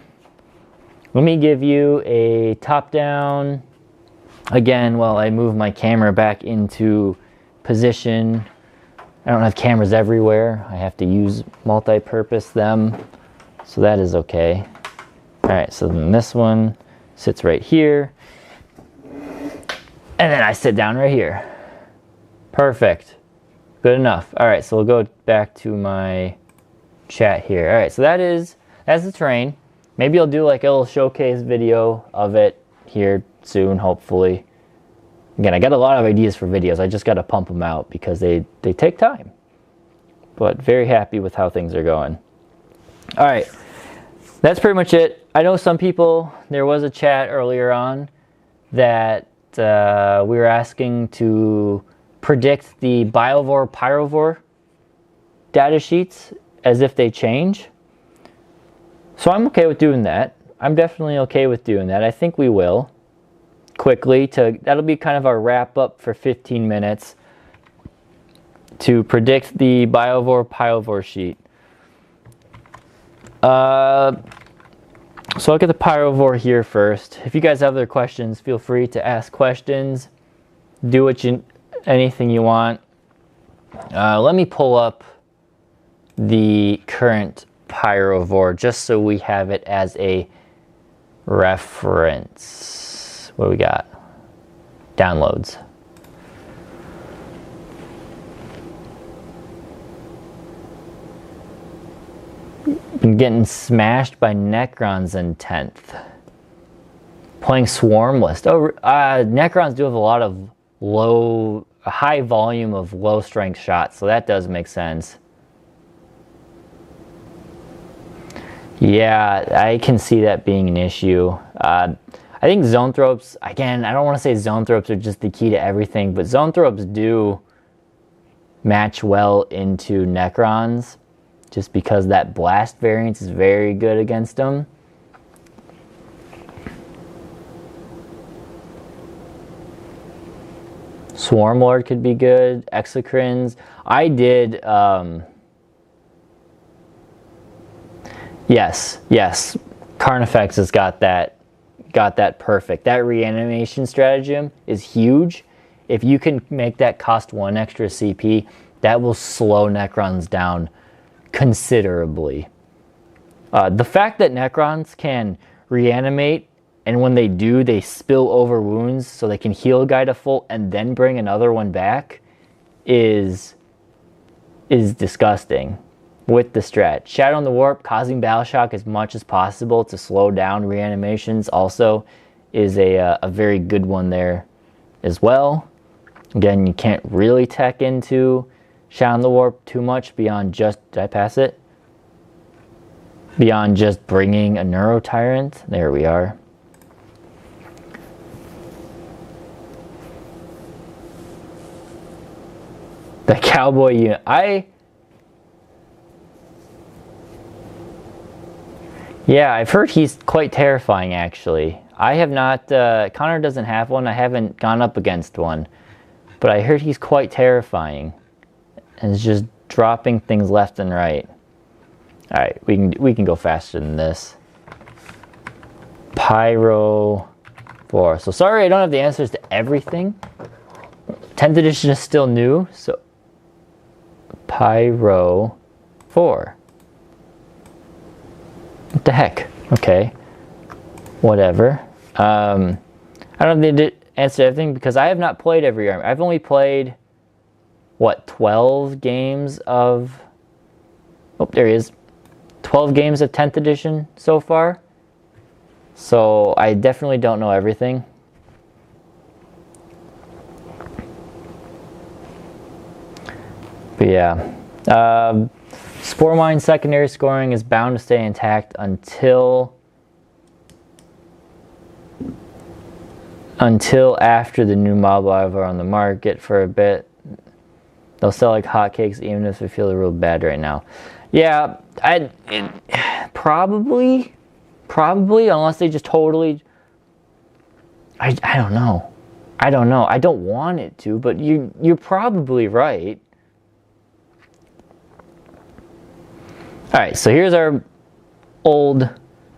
give you a top down again while I move my camera back into position. I don't have cameras everywhere. I have to use multi-purpose them. So that is okay. All right, so then this one sits right here. And then I sit down right here. Perfect. Good enough. All right, so we'll go back to my chat here. All right, so that's the terrain. Maybe I'll do like a little showcase video of it here soon, hopefully. Again, I got a lot of ideas for videos. I just got to pump them out because they take time. But very happy with how things are going. All right, that's pretty much it. I know some people, there was a chat earlier on that we were asking to predict the Biovore Pyrovore data sheets as if they change. So I'm okay with doing that. I'm definitely okay with doing that. I think we will quickly. That'll be kind of our wrap up for 15 minutes to predict the Biovore Pyrovore sheet. So I'll get the Pyrovore here first. If you guys have other questions, feel free to ask questions. Do anything you want. Let me pull up the current Pyrovore just so we have it as a reference. What do we got? Downloads. Been getting smashed by Necrons in 10th. Playing Swarm List. Oh, Necrons do have a lot of a high volume of low strength shots, so that does make sense. Yeah, I can see that being an issue. I think Zoanthropes, again, I don't want to say Zoanthropes are just the key to everything, but Zoanthropes do match well into Necrons, just because that blast variance is very good against them. Swarmlord could be good. Exocrines. I did, yes. Carnifex has got that perfect. That reanimation stratagem is huge. If you can make that cost 1 extra CP, that will slow Necrons down considerably. The fact that Necrons can reanimate, and when they do, they spill over wounds so they can heal a guy to full and then bring another one back is disgusting with the strat. Shadow in the Warp, causing battle shock as much as possible to slow down reanimations also is a very good one there as well. Again, you can't really tech into Shadow in the Warp too much beyond just, did I pass it? Beyond just bringing a Neuro Tyrant. There we are. The Cowboy unit. Yeah, I've heard he's quite terrifying, actually. I have not, Connor doesn't have one. I haven't gone up against one. But I heard he's quite terrifying. And it's just dropping things left and right. Alright, we can go faster than this. Pyro 4. So sorry I don't have the answers to everything. 10th edition is still new, so Pyro 4. What the heck? Okay. Whatever. I don't have the answer to everything because I have not played every army. I've only played, what, 12 games of... Oh, there he is. 12 games of 10th edition so far. So I definitely don't know everything. But yeah. Spore Mine secondary scoring is bound to stay intact until after the new mob live are on the market for a bit. They'll sell like hotcakes even if they feel real bad right now. Yeah, probably unless they just totally. I don't know. I don't want it to, but you're probably right. All right, so here's our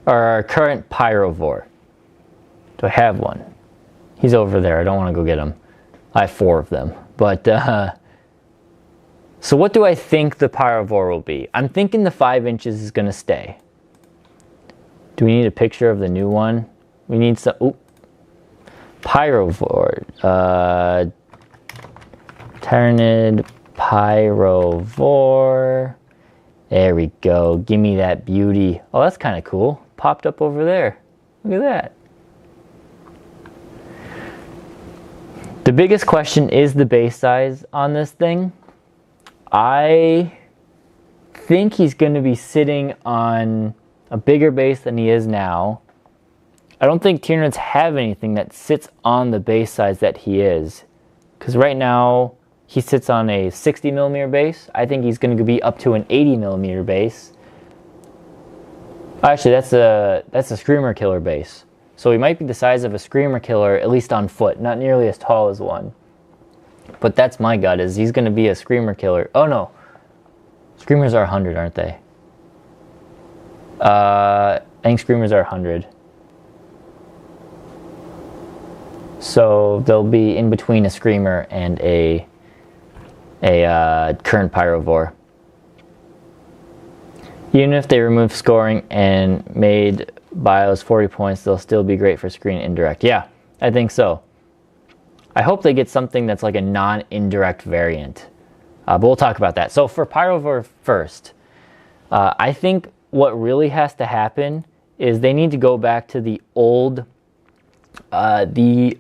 current Pyrovore. Do I have one? He's over there. I don't want to go get him. I have 4 of them. But, so what do I think the Pyrovore will be? I'm thinking the 5 inches is going to stay. Do we need a picture of the new one? We need some... Ooh. Pyrovore. Tyranid Pyrovore. There we go. Give me that beauty. Oh, that's kind of cool. Popped up over there. Look at that. The biggest question is the base size on this thing. I think he's going to be sitting on a bigger base than he is now. I don't think Tyranids have anything that sits on the base size that he is. Because right now, he sits on a 60mm base. I think he's going to be up to an 80mm base. Actually, that's a Screamer Killer base. So he might be the size of a Screamer Killer, at least on foot. Not nearly as tall as one. But that's my gut, is he's going to be a Screamer Killer. Oh no. Screamers are 100, aren't they? I think Screamers are 100. So they'll be in between a Screamer and a current Pyrovore. Even if they remove scoring and made bios 40 points, they'll still be great for screen indirect. Yeah, I think so. I hope they get something that's like a non-indirect variant. But we'll talk about that. So for Pyrovore first, I think what really has to happen is they need to go back to the old, the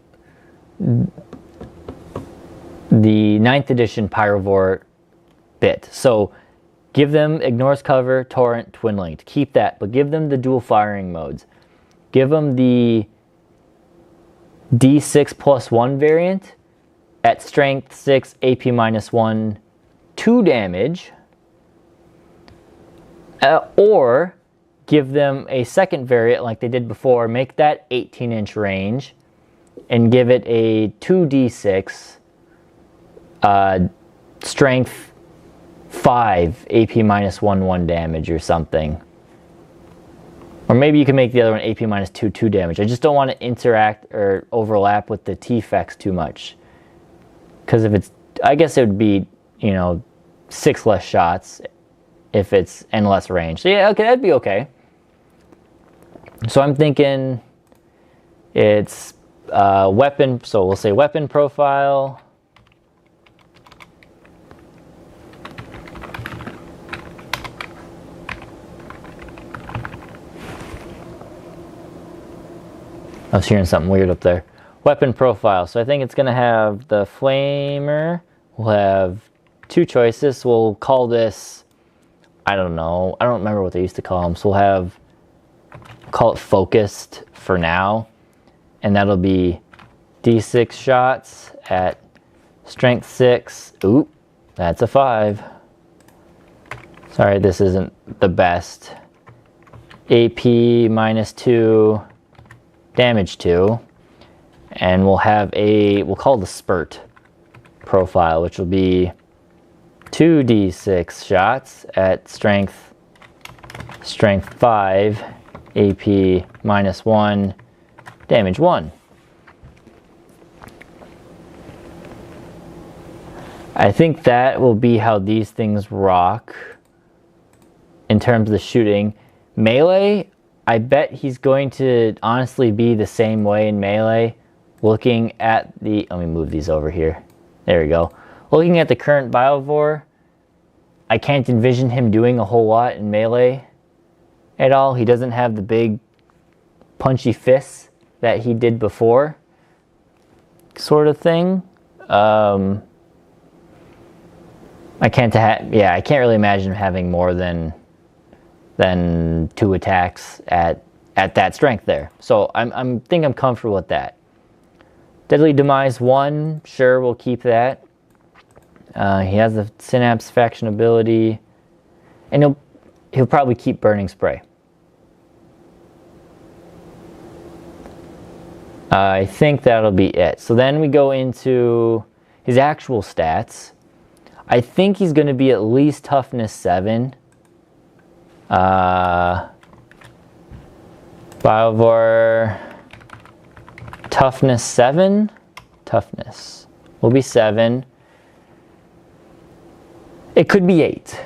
9th edition Pyrovore bit. So give them Ignores Cover, Torrent, Twin Linked. Keep that, but give them the dual firing modes. Give them the D6 plus 1 variant at strength 6, AP minus 1, 2 damage. Or give them a second variant like they did before. Make that 18-inch range and give it a 2d6 strength 5 AP minus 1 damage or something. Or maybe you can make the other one AP minus 2 damage. I just don't want to interact or overlap with the T-Fex too much. Because if it's, I guess it would be, you know, 6 less shots if it's, and less range. So yeah, okay, that'd be okay. So I'm thinking it's weapon, so we'll say weapon profile. I was hearing something weird up there. Weapon profile. So I think it's going to have the flamer. We'll have 2 choices. We'll call this, I don't know. I don't remember what they used to call them. So we'll call it focused for now. And that'll be D6 shots at strength 6. Ooh, that's a 5. Sorry, this isn't the best. AP minus 2, damage 2. And we'll have we'll call it the spurt profile, which will be 2d6 shots at strength 5, AP minus 1, damage 1. I think that will be how these things rock in terms of the shooting. Melee, I bet he's going to honestly be the same way in melee. Looking at the, let me move these over here. There we go. Looking at the current Biovore, I can't envision him doing a whole lot in melee at all. He doesn't have the big punchy fists that he did before, sort of thing. I can't really imagine him having more than 2 attacks at that strength there. So I think I'm comfortable with that. Deadly Demise 1, sure, we'll keep that. He has the Synapse Faction ability, and he'll probably keep Burning Spray. I think that'll be it. So then we go into his actual stats. I think he's going to be at least Toughness 7. Biovore, Toughness 7. Toughness will be 7. It could be 8.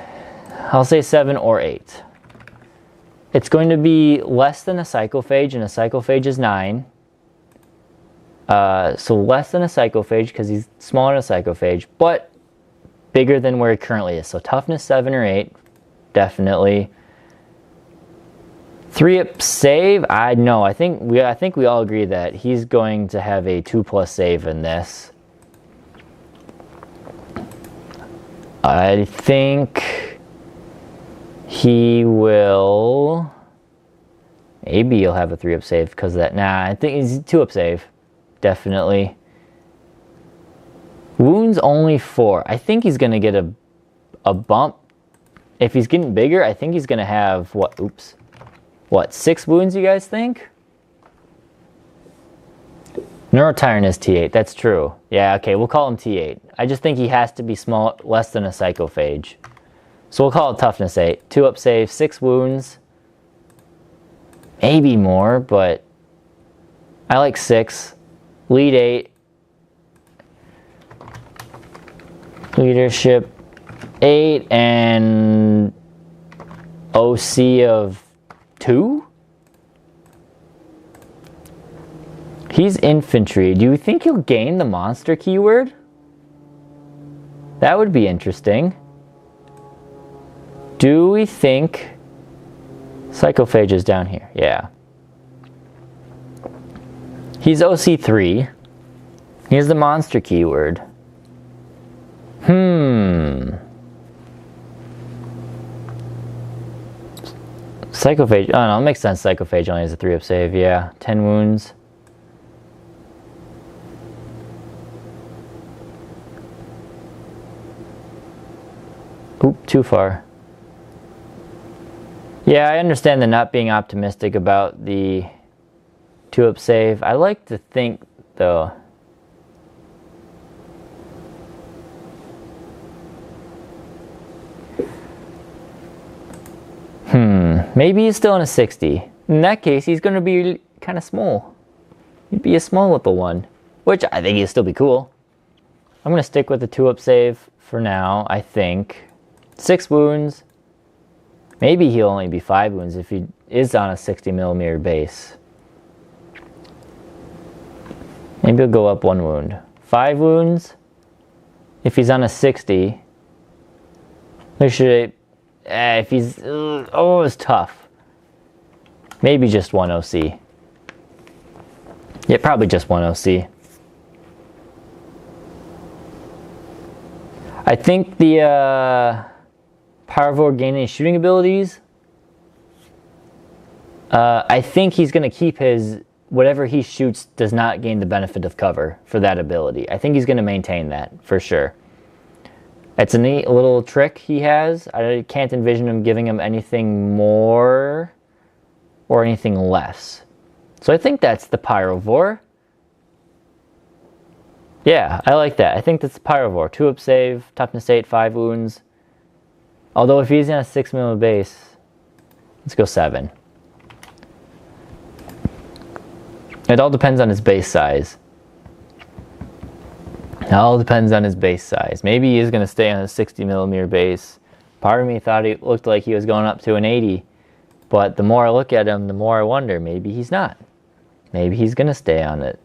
I'll say 7 or 8. It's going to be less than a Psychophage, and a Psychophage is 9. So less than a Psychophage because he's smaller than a Psychophage, but bigger than where he currently is. So Toughness 7 or 8, definitely. 3-up save, I think we all agree that he's going to have a 2+ save in this. I think he will, maybe he'll have a 3-up save because of that. Nah, I think he's 2-up save, definitely. Wounds only 4. I think he's going to get a bump. If he's getting bigger, I think he's going to have, what, 6 wounds, you guys think? Neurotyrant is T8, that's true. Yeah, okay, we'll call him T8. I just think he has to be small, less than a Psychophage. So we'll call it Toughness 8. 2-up save, 6 wounds. Maybe more, but I like 6. Lead 8. Leadership 8 and OC of 2? He's infantry. Do you think he'll gain the monster keyword? That would be interesting. Do we think Psychophage is down here? Yeah. He's OC3. He has the monster keyword. Psychophage. Oh no, it makes sense. Psychophage only has a 3-up save. Yeah, 10 wounds. Oop, too far. Yeah, I understand the not being optimistic about the 2-up save. I like to think, though, maybe he's still in a 60. In that case, he's going to be kind of small. He'd be a small little one, which I think he'd still be cool. I'm going to stick with the 2-up save for now, I think. 6 wounds. Maybe he'll only be 5 wounds if he is on a 60mm base. Maybe he'll go up 1 wound. 5 wounds if he's on a 60. Or should if he's, oh, it's tough. Maybe just 1 OC. Yeah, probably just 1 OC. I think the Biovore gaining shooting abilities, I think he's going to keep his, whatever he shoots does not gain the benefit of cover for that ability. I think he's going to maintain that for sure. It's a neat little trick he has. I can't envision him giving him anything more or anything less. So I think that's the Pyrovore. Yeah, I like that. I think that's the Pyrovore. 2 up save, toughness 8, 5 wounds. Although if he's in a 6mm base, let's go 7. It all depends on his base size. It all depends on his base size. Maybe he is going to stay on a 60mm base. Part of me thought he looked like he was going up to an 80. But the more I look at him, the more I wonder, maybe he's not. Maybe he's going to stay on it.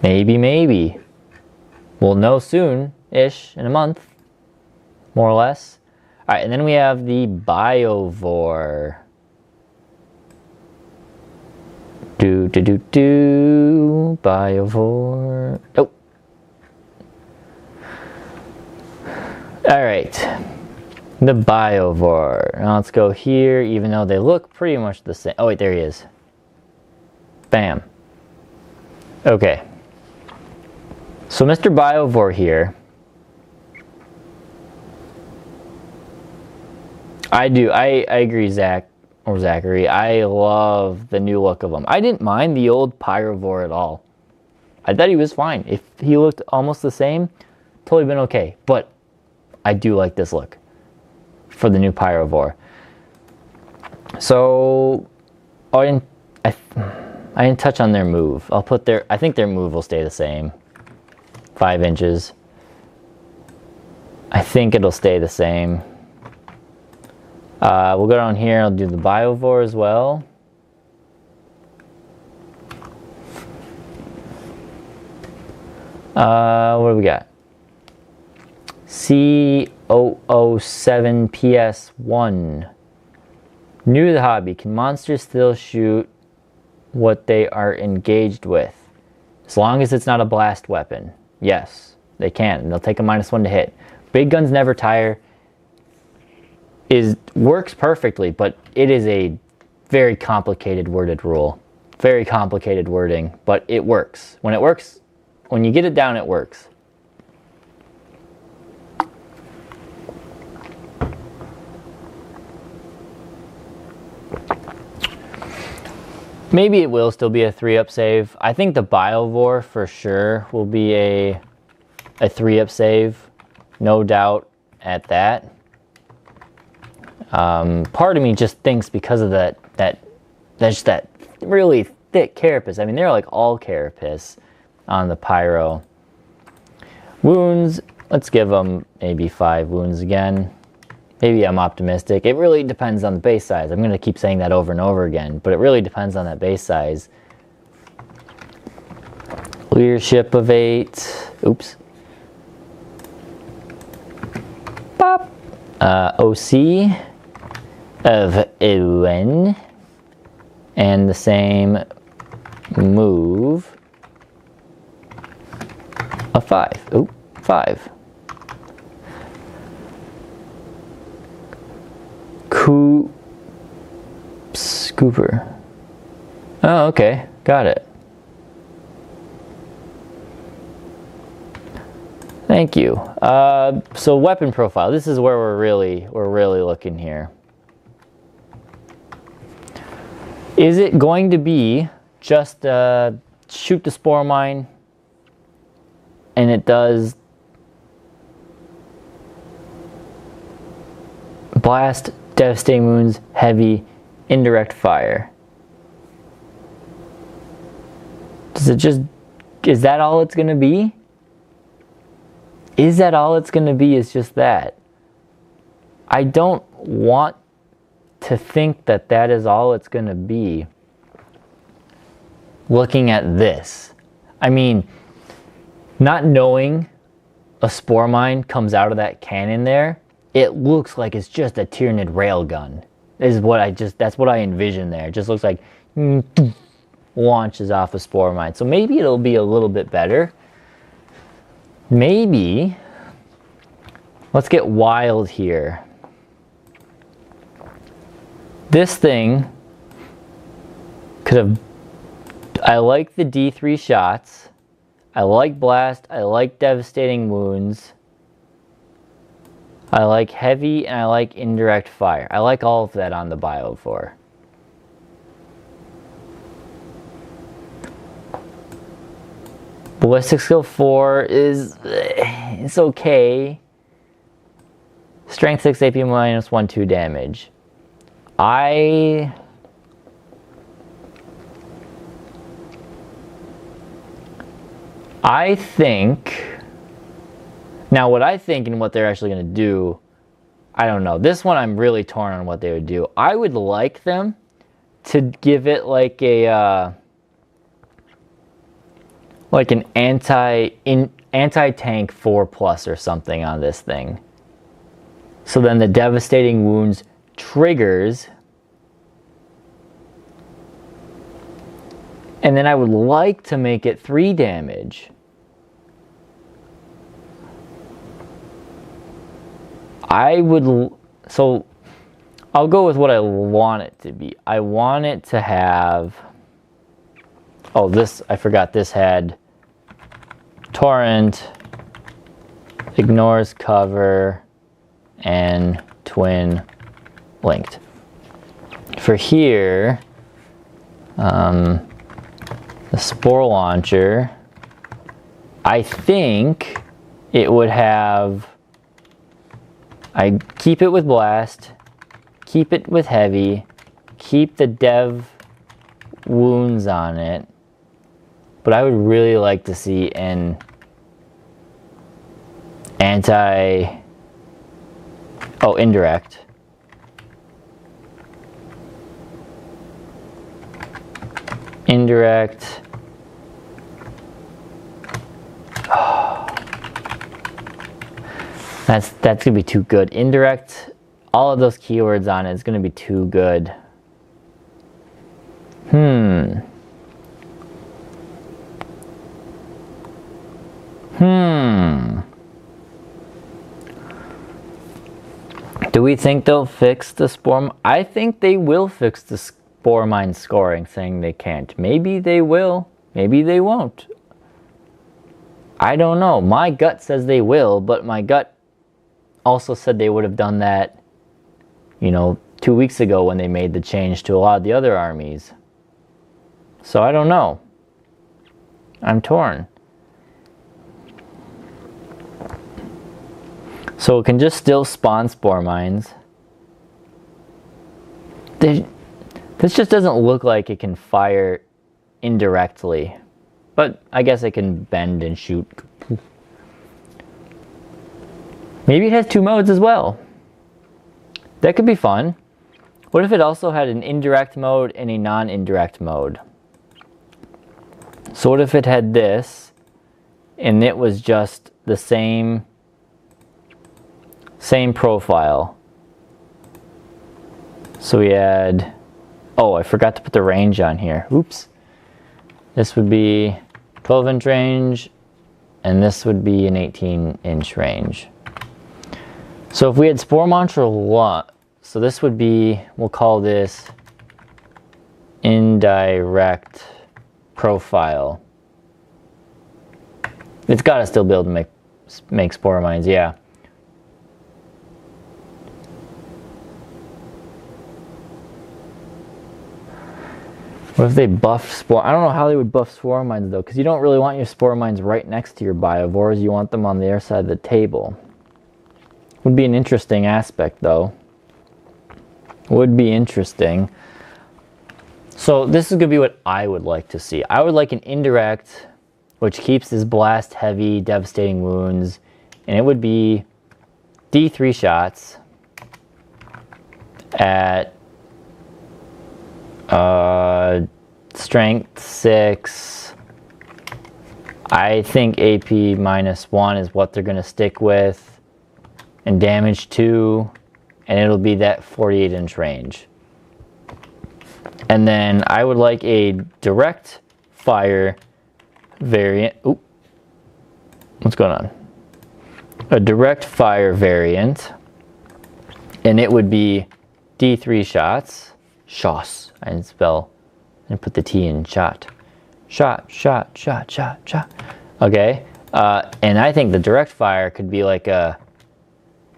Maybe. We'll know soon-ish, in a month. More or less. Alright, and then we have the Biovore. Biovore. Oh. Alright. The Biovore. Now let's go here, even though they look pretty much the same. Oh wait, there he is. Bam. Okay. So Mr. Biovore here. I agree, Zachary. I love the new look of him. I didn't mind the old Pyrovore at all. I thought he was fine. If he looked almost the same, totally been okay. But I do like this look for the new Pyrovore. So I didn't touch on their move. I think their move will stay the same. 5 inches. I think it'll stay the same. We'll go down here. I'll do the Biovore as well. What do we got? C007PS1. New to the hobby. Can monsters still shoot what they are engaged with? As long as it's not a blast weapon. Yes, they can. And they'll take a -1 to hit. Big guns never tire. Works perfectly, but it is a very complicated worded rule. Very complicated wording, but it works. When it works, when you get it down, it works. Maybe it will still be a 3-up save. I think the Biovore for sure will be a 3-up save. No doubt at that. Part of me just thinks because of that really thick carapace. I mean, they're like all carapace on the Pyro. Wounds, let's give them maybe 5 wounds again. Maybe I'm optimistic. It really depends on the base size. I'm going to keep saying that over and over again, but it really depends on that base size. Leadership of 8. Oops. Pop. OC of 1. And the same move of 5. Ooh, 5. Scooper. Oh, okay. Got it. Thank you. So weapon profile. This is where we're really looking here. Is it going to be just shoot the spore mine and it does blast, devastating wounds, heavy, indirect fire? Does it just, is that all it's going to be? Is that all it's going to be, is just that? I don't want to think that that is all it's going to be. Looking at this. I mean, not knowing a spore mine comes out of that cannon there, it looks like it's just a Tyranid railgun. Is what that's what I envision there. It just looks like launches off a spore mine. So maybe it'll be a little bit better. Maybe. Let's get wild here. This thing could have, I like the D3 shots. I like blast. I like devastating wounds. I like heavy, and I like indirect fire. I like all of that on the Bio 4. Ballistic skill 4 is, it's okay. Strength 6 AP minus 1/2 damage. I think, now what I think and what they're actually going to do, I don't know. This one I'm really torn on what they would do. I would like them to give it like a like an anti-tank 4+ or something on this thing. So then the devastating wounds triggers. And then I would like to make it 3 damage. So I'll go with what I want it to be. I want it to have, oh, this, I forgot this had Torrent, ignores cover, and twin linked. For here, the Spore Launcher, I think it would have, I keep it with blast, keep it with heavy, keep the dev wounds on it, but I would really like to see an indirect. Indirect. That's gonna be too good. Indirect, all of those keywords on it is gonna be too good. Do we think they'll fix the Spore? I think they will fix the Spore Mine scoring, saying they can't. Maybe they will. Maybe they won't. I don't know. My gut says they will, but my gut also said they would have done that, you know, 2 weeks ago when they made the change to a lot of the other armies. So I don't know. I'm torn. So it can just still spawn Spore Mines. This just doesn't look like it can fire indirectly. But I guess it can bend and shoot. Maybe it has 2 modes as well. That could be fun. What if it also had an indirect mode and a non-indirect mode? So what if it had this, and it was just the same profile? So we had, oh, I forgot to put the range on here. Oops. This would be 12-inch range, and this would be an 18-inch range. So if we had Spore Launcher, so this would be, we'll call this indirect profile. It's got to still be able to make Spore Mines, yeah. What if they buff Spore? I don't know how they would buff Spore Mines though, because you don't really want your Spore Mines right next to your Biovores. You want them on the other side of the table. Would be an interesting aspect though. Would be interesting. So this is going to be what I would like to see. I would like an indirect, which keeps this blast heavy, devastating wounds, and it would be D3 shots at strength 6. I think AP -1 is what they're going to stick with, and damage 2, and it'll be that 48-inch range. And then I would like a direct fire variant. Oop. What's going on? A direct fire variant, and it would be D3 shots. Shots. I didn't spell, I didn't put the T in shot. Shot, shot, shot, shot, shot. Okay. And I think the direct fire could be like a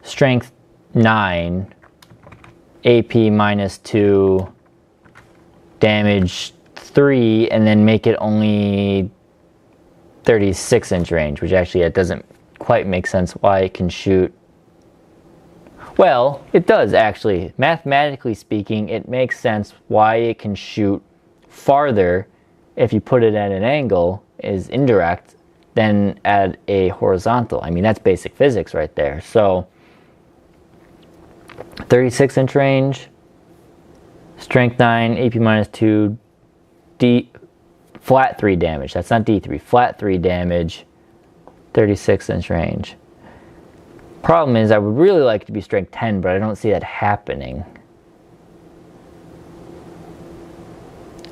strength 9, AP -2, damage 3, and then make it only 36-inch range, which actually it doesn't quite make sense why it can shoot. Well, it does actually. Mathematically speaking, it makes sense why it can shoot farther if you put it at an angle, is indirect, than at a horizontal. I mean, that's basic physics right there. So 36-inch range, strength 9, AP -2, D flat 3 damage. That's not D3. Flat 3 damage, 36-inch range. Problem is, I would really like it to be strength 10, but I don't see that happening.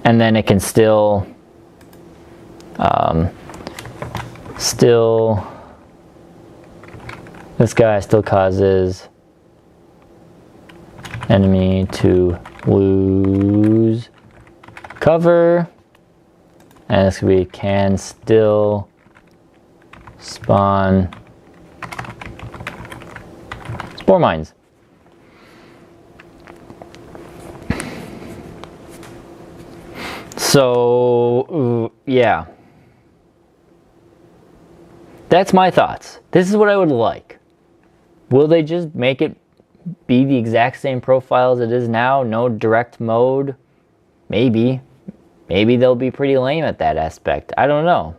And then it can still this guy still causes enemy to lose cover, and this could be can still spawn spore mines. So yeah, that's my thoughts. This is what I would like. Will they just make it be the exact same profile as it is now? No direct mode? Maybe. Maybe they'll be pretty lame at that aspect. I don't know.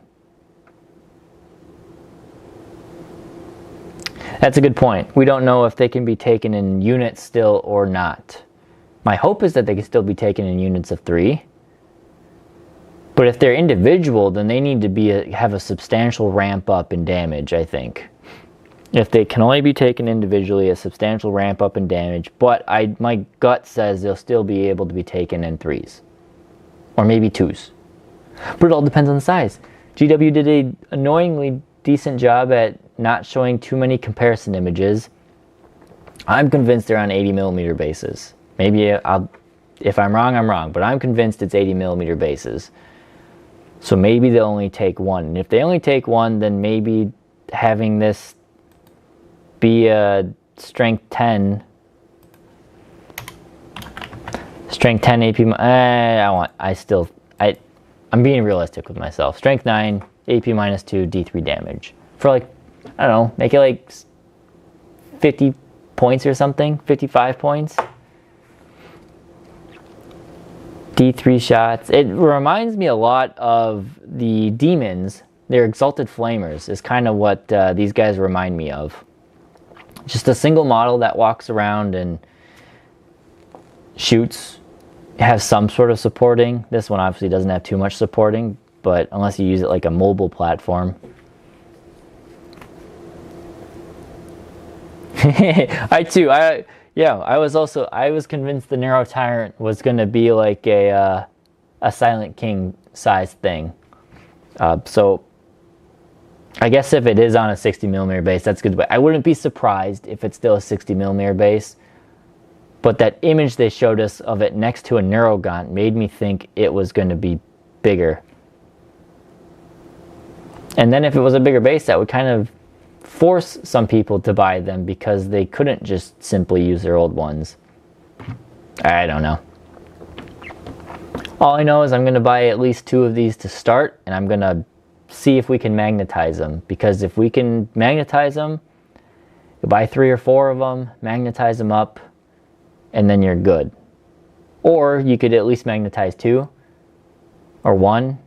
That's a good point. We don't know if they can be taken in units still or not. My hope is that they can still be taken in units of 3. But if they're individual, then they need to have a substantial ramp up in damage, I think. If they can only be taken individually, a substantial ramp up in damage. But my gut says they'll still be able to be taken in 3s. Or maybe 2s. But it all depends on the size. GW did an annoyingly decent job at not showing too many comparison images. I'm convinced they're on 80mm bases. Maybe if I'm wrong, I'm wrong. But I'm convinced it's 80mm bases. So maybe they'll only take one. And if they only take one, then maybe having this be a strength 10 AP, I'm being realistic with myself. Strength 9, AP -2, D3 damage. For like, I don't know, make it like 50 points or something, 55 points. D3 shots. It reminds me a lot of the demons. They're exalted flamers is kind of what these guys remind me of. Just a single model that walks around and shoots. Has some sort of supporting. This one obviously doesn't have too much supporting, but unless you use it like a mobile platform. I was convinced the Narrow Tyrant was going to be like a Silent King size thing. So I guess if it is on a 60mm base, that's good. But I wouldn't be surprised if it's still a 60mm base. But that image they showed us of it next to a Neurogaunt made me think it was going to be bigger. And then if it was a bigger base, that would kind of force some people to buy them because they couldn't just simply use their old ones. I don't know. All I know is I'm going to buy at least 2 of these to start, and I'm going to see if we can magnetize them. Because if we can magnetize them, you buy 3 or 4 of them, magnetize them up, and then you're good. Or you could at least magnetize 2 or 1,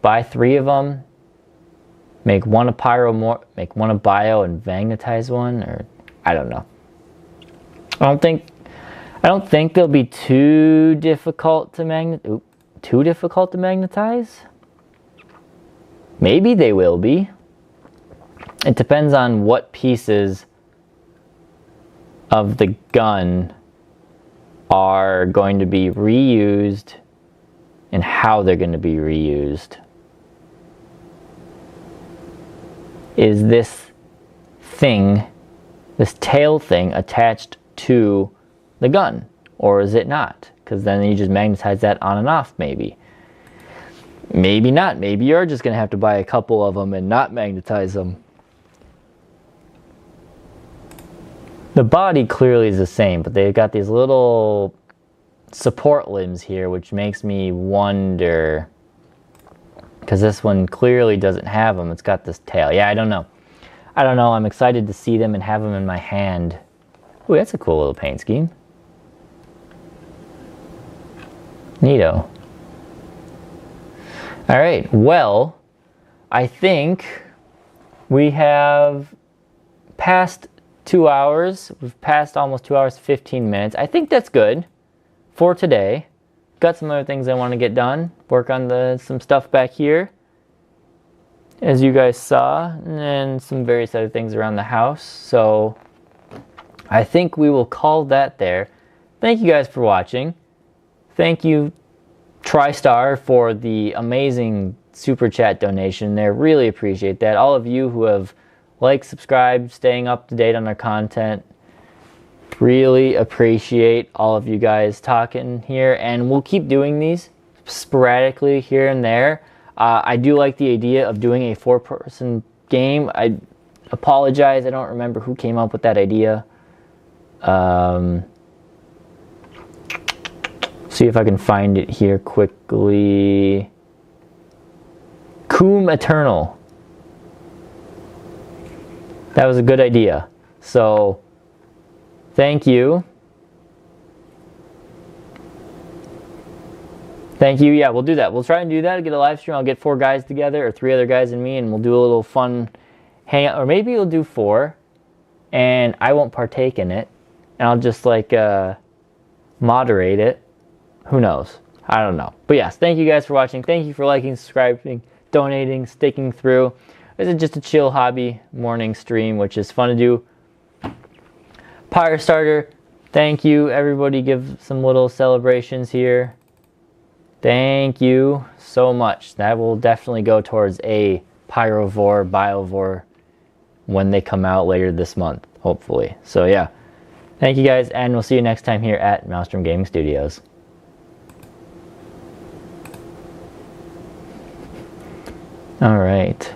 buy 3 of them, make one a pyro, make one a bio, and magnetize one, or I don't know. I don't think they'll be too difficult to magnetize. Maybe they will be. It depends on what pieces of the gun are going to be reused and how they're going to be reused. Is this thing, this tail thing, attached to the gun? Or is it not? Because then you just magnetize that on and off, maybe. Maybe not. Maybe you're just going to have to buy a couple of them and not magnetize them. The body clearly is the same, but they've got these little support limbs here, which makes me wonder, because this one clearly doesn't have them. It's got this tail. Yeah, I don't know. I don't know. I'm excited to see them and have them in my hand. Ooh, that's a cool little paint scheme. Neato. All right, well, I think we have passed 2 hours. We've passed almost 2 hours, 15 minutes. I think that's good for today. Got some other things I want to get done. Work on some stuff back here, as you guys saw, and some various other things around the house. So I think we will call that there. Thank you guys for watching. Thank you, TriStar, for the amazing super chat donation there. Really appreciate that. All of you who have liked, subscribed, staying up to date on our content. Really appreciate all of you guys talking here, and we'll keep doing these sporadically here and there. I do like the idea of doing a 4-person game. I apologize, I don't remember who came up with that idea. See if I can find it here quickly. Coom Eternal. That was a good idea. So, thank you. Thank you. Yeah, we'll do that. We'll try and do that. Get a live stream. I'll get 4 guys together, or 3 other guys and me, and we'll do a little fun hangout. Or maybe we'll do 4, and I won't partake in it, and I'll just like moderate it. Who knows? I don't know. But yes, thank you guys for watching. Thank you for liking, subscribing, donating, sticking through. This is just a chill hobby morning stream, which is fun to do. Pyre Starter, thank you. Everybody give some little celebrations here. Thank you so much. That will definitely go towards a Pyrovore, Biovore when they come out later this month, hopefully. So yeah, thank you guys, and we'll see you next time here at Maelstrom Gaming Studios. All right.